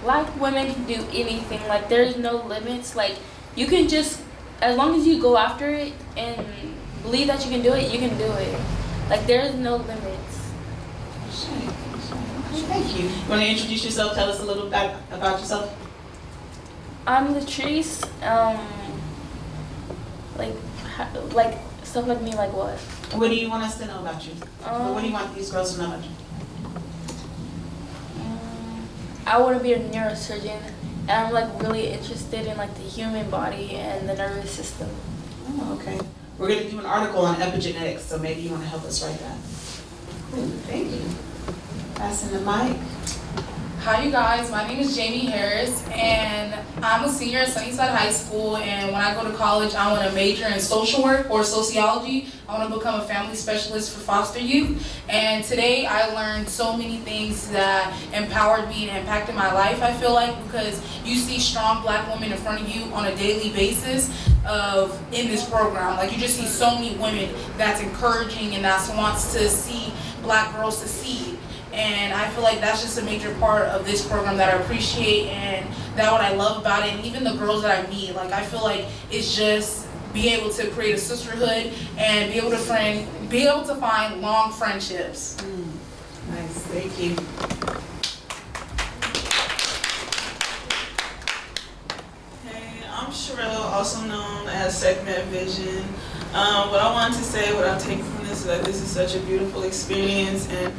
Black women can do anything. Like, there's no limits. Like, you can just, as long as you go after it and believe that you can do it, you can do it. Like, there's no limits. Thank you. You want to introduce yourself? Tell us a little bit about yourself. I'm Latrice. Like stuff like me, like what? What do you want us to know about you? What do you want these girls to know about you? I want to be a neurosurgeon, and I'm like really interested in like the human body and the nervous system. Oh, okay. We're going to do an article on epigenetics, so maybe you want to help us write that. Cool. Thank you. Passing the mic. Hi you guys, my name is Jamie Harris, and I'm a senior at Sunnyside High School, and when I go to college I want to major in social work or sociology. I want to become a family specialist for foster youth, and today I learned so many things that empowered me and impacted my life, I feel like, because you see strong Black women in front of you on a daily basis in this program. Like, you just see so many women that's encouraging and that wants to see Black girls succeed. And I feel like that's just a major part of this program that I appreciate, and that what I love about it. And even the girls that I meet, like, I feel like it's just being able to create a sisterhood and be able to find long friendships. Nice, thank you. Hey, I'm Sherelle, also known as Segment Vision. What I wanted to say, what I take from this is that this is such a beautiful experience, and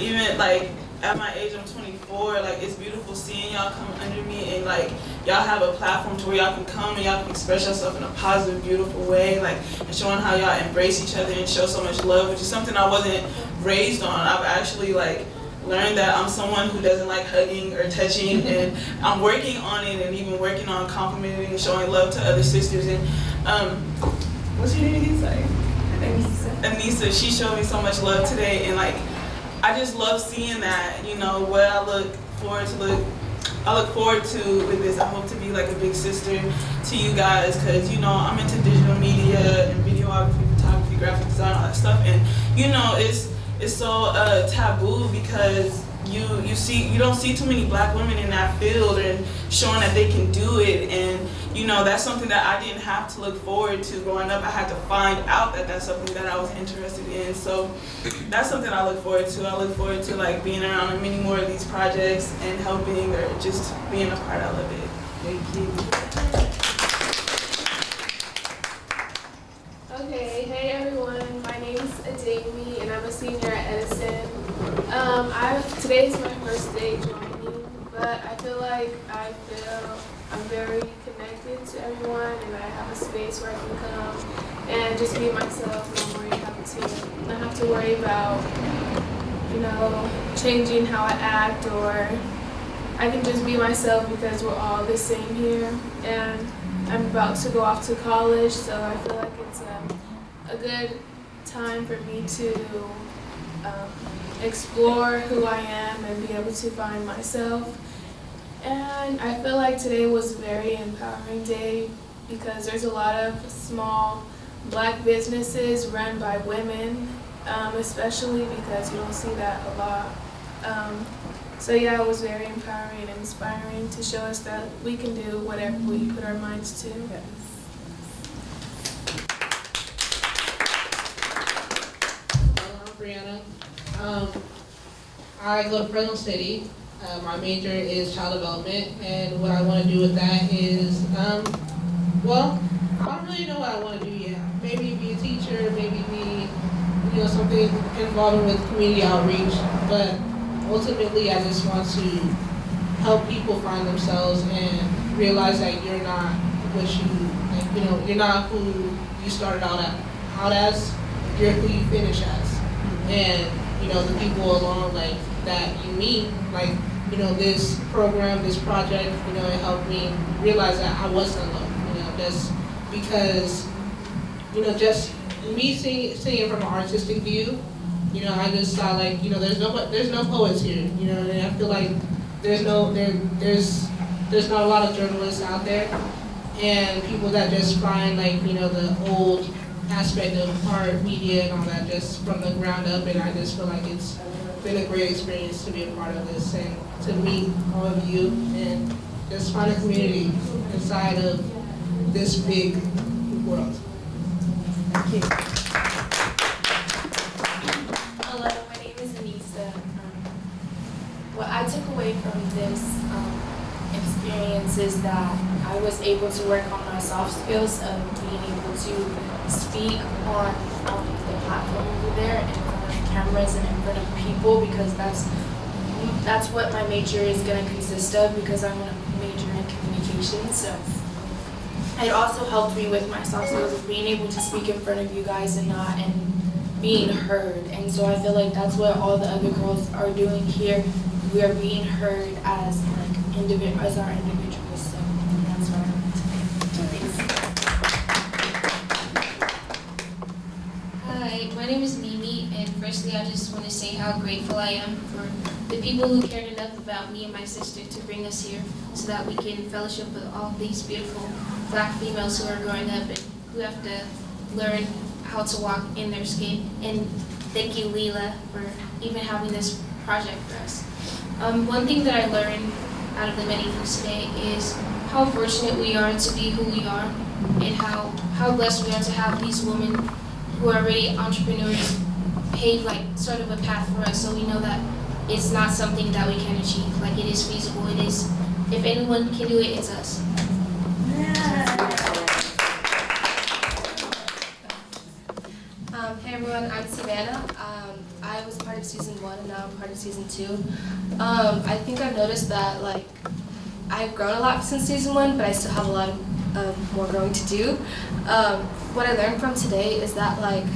even like at my age, I'm 24, like, it's beautiful seeing y'all come under me and, like, y'all have a platform to where y'all can come and y'all can express yourself in a positive, beautiful way, like, and showing how y'all embrace each other and show so much love, which is something I wasn't raised on. I've actually, like, learned that I'm someone who doesn't like hugging or touching, and I'm working on it and even working on complimenting and showing love to other sisters. And what's your name again? Sorry. Anissa, she showed me so much love today, and like I just love seeing that. You know what I look forward to with this. I hope to be like a big sister to you guys, because you know I'm into digital media and videography, photography, graphic design, all that stuff, and you know it's so taboo because you don't see too many black women in that field and showing that they can do it. And you know that's something that I didn't have to look forward to growing up. I had to find out that that's something that I was interested in. So that's something I look forward to. I look forward to like being around on many more of these projects and helping or just being a part of it. Thank you. Okay, hey everyone, my name's Ademi and I'm a senior at Edison. Today is my first day joining, but I feel like I'm very connected to everyone and I have a space where I can come and just be myself and not have to worry about, you know, changing how I act, or I can just be myself because we're all the same here. And I'm about to go off to college, so I feel like it's a good time for me to explore who I am and be able to find myself. And I feel like today was a very empowering day because there's a lot of small black businesses run by women, especially because you don't see that a lot. So yeah, it was very empowering and inspiring to show us that we can do whatever we put our minds to. Yes. I'm Brianna. I go to Fresno City. My major is child development, and what I want to do with that is, well, I don't really know what I want to do yet. Maybe be a teacher, maybe be, you know, something involved with community outreach, but ultimately I just want to help people find themselves and realize that you're not what you're not who you started out as, you're who you finish as. And you know, the people along like that you meet, like, you know, this program, this project, you know, it helped me realize that I was in love, you know, just because, you know, just me seeing from an artistic view, you know, I just saw like, you know, there's no poets here, you know, and I feel like there's not a lot of journalists out there, and people that just find like, you know, the old aspect of art, media, and all that just from the ground up, and I just feel like it's been a great experience to be a part of this and to meet all of you and just find a community inside of this big world. Thank you. Hello, my name is Anissa. What I took away from this experience is that I was able to work on my soft skills of being able to speak on the platform over there in front of cameras and in front of people, because that's what my major is going to consist of, because I'm going to major in communications. So it also helped me with my soft skills of being able to speak in front of you guys and being heard. And so I feel like that's what all the other girls are doing here. We are being heard as like as our individuals. So that's what I want to say. Hi, my name is Mimi, and firstly I just want to say how grateful I am for the people who cared enough about me and my sister to bring us here so that we can fellowship with all these beautiful black females who are growing up and who have to learn how to walk in their skin. And thank you, Leela, for even having this project for us. One thing that I learned out of the many things today is how fortunate we are to be who we are, and how blessed we are to have these women who are already entrepreneurs pave like sort of a path for us, so we know that it's not something that we can achieve. Like, it is feasible. It is, if anyone can do it, it's us. Hey everyone, I'm Savannah. I was part of season 1 and now I'm part of season season 2. I think I've noticed that like I've grown a lot since season 1, but I still have a lot of more growing to do. What I learned from today is that like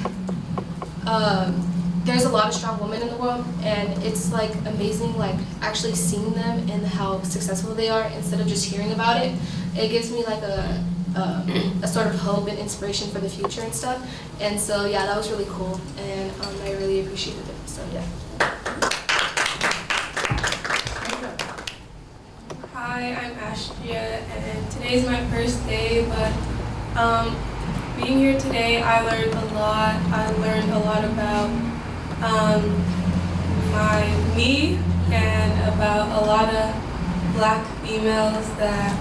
there's a lot of strong women in the world, and it's like amazing like actually seeing them and how successful they are instead of just hearing about it. It gives me like a sort of hope and inspiration for the future and stuff. And so yeah, that was really cool, and I really appreciated it. So yeah. Hi, I'm Astria, and today's my first day, but being here today, I learned a lot. I learned a lot about me and about a lot of Black females that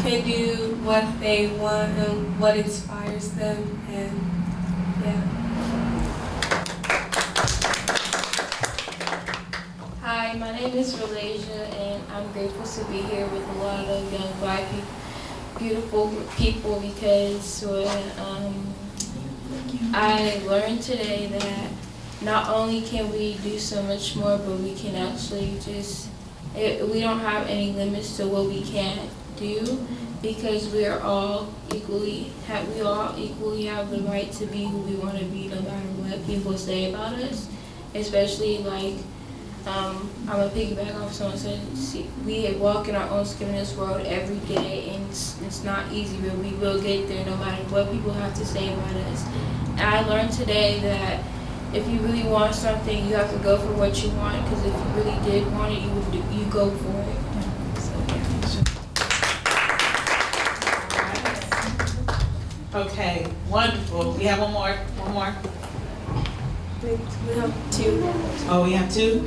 can do what they want and what inspires them, and yeah. Hi, my name is Relasia, and I'm grateful to be here with a lot of young Black beautiful people because I learned today that not only can we do so much more, but we can actually we don't have any limits to what we can do because we all equally have the right to be who we want to be no matter what people say about us, especially like I'm gonna piggyback off someone said, we walk in our own skin in this world every day, and it's not easy, but we will get there no matter what people have to say about us. And I learned today that if you really want something, you have to go for what you want, because if you really did want it, you go for it. Okay, wonderful. We have one more. We have 2. Oh, we have 2?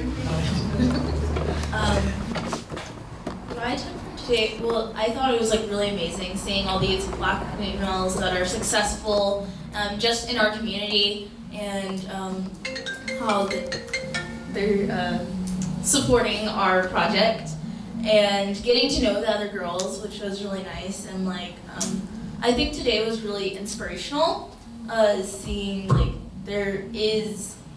My time for today, well, I thought it was like really amazing seeing all these Black females that are successful just in our community, and how they're supporting our project and getting to know the other girls, which was really nice. And like I think today was really inspirational, seeing like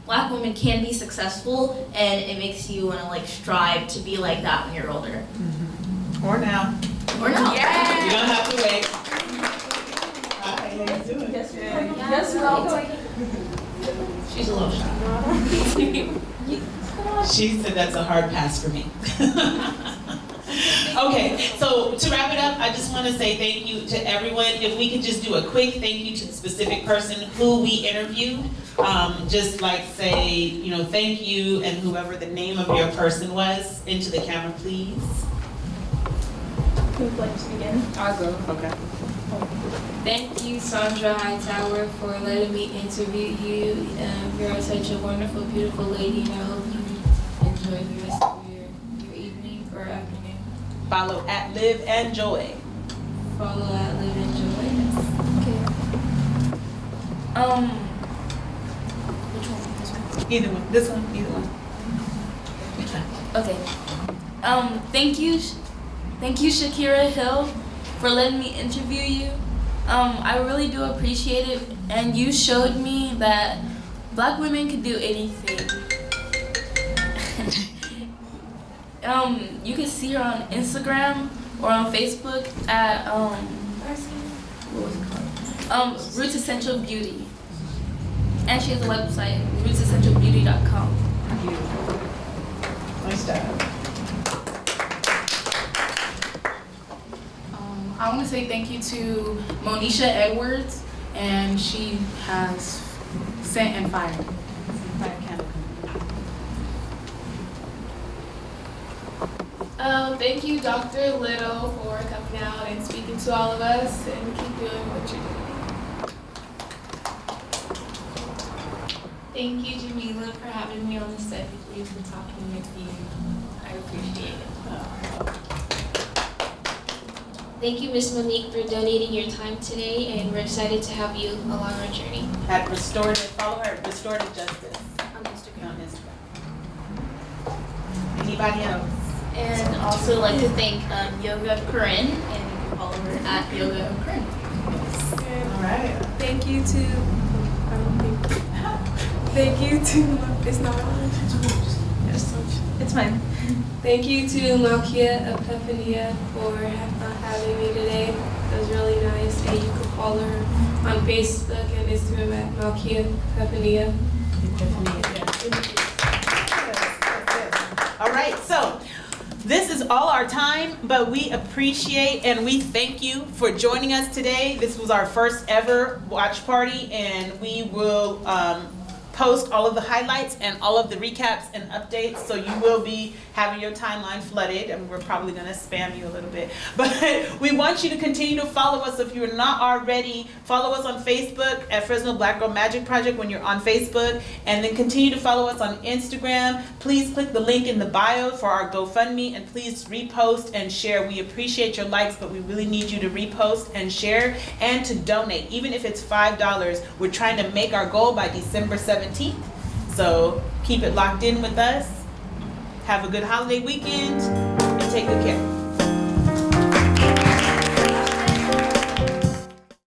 Black women can be successful, and it makes you want to like strive to be like that when you're older. Or now. Yeah. You don't have to wait. Hi, how you doing? Yes, she's a little shy. She said that's a hard pass for me. Okay, so to wrap it up, I just want to say thank you to everyone. If we could just do a quick thank you to the specific person who we interviewed. Just like say, you know, thank you, and whoever the name of your person was, into the camera, please. Who would like to begin? I'll go. Okay. Thank you, Sandra Hightower, for letting me interview you. You're such a wonderful, beautiful lady, and I hope you enjoy the rest of your evening or afternoon. Follow at Live and Joy. Follow at Live and Joy. Okay. Which one? This one? Either one. This one. Either one. Okay. Thank you, Shakira Hill, for letting me interview you. I really do appreciate it, and you showed me that Black women can do anything. You can see her on Instagram or on Facebook at what was it called? Roots Essential Beauty, and she has a website, rootsessentialbeauty.com. Nice job. I want to say thank you to Monisha Edwards, and she has Scent and Fire. Thank you, Dr. Little, for coming out and speaking to all of us, and keep doing what you're doing. Thank you, Jamila, for having me on the set with you, for talking with you. I appreciate it. Thank you, Ms. Monique, for donating your time today, and we're excited to have you along our journey. At Restorative, follow her at Restorative Justice. On Instagram. On Instagram. Anybody else? And also like to thank Yoga of Corinne, and you can follow her at Yoga of Corinne. All right. Thank you to, thank you to, it's not on. It's fine. Thank you to Malkia Epiphania for having me today. It was really nice. And you can follow her on Facebook and Instagram at Malkia Epiphania. All right, so this is all our time, but we appreciate and we thank you for joining us today. This was our first ever watch party, and we will post all of the highlights and all of the recaps and updates, so you will be having your timeline flooded, and we're probably going to spam you a little bit. But we want you to continue to follow us. If you're not already, follow us on Facebook at Fresno Black Girl Magic Project when you're on Facebook, and then continue to follow us on Instagram. Please click the link in the bio for our GoFundMe, and please repost and share. We appreciate your likes, but we really need you to repost and share and to donate. Even if it's $5, we're trying to make our goal by December 17th. So keep it locked in with us. Have a good holiday weekend and take good care.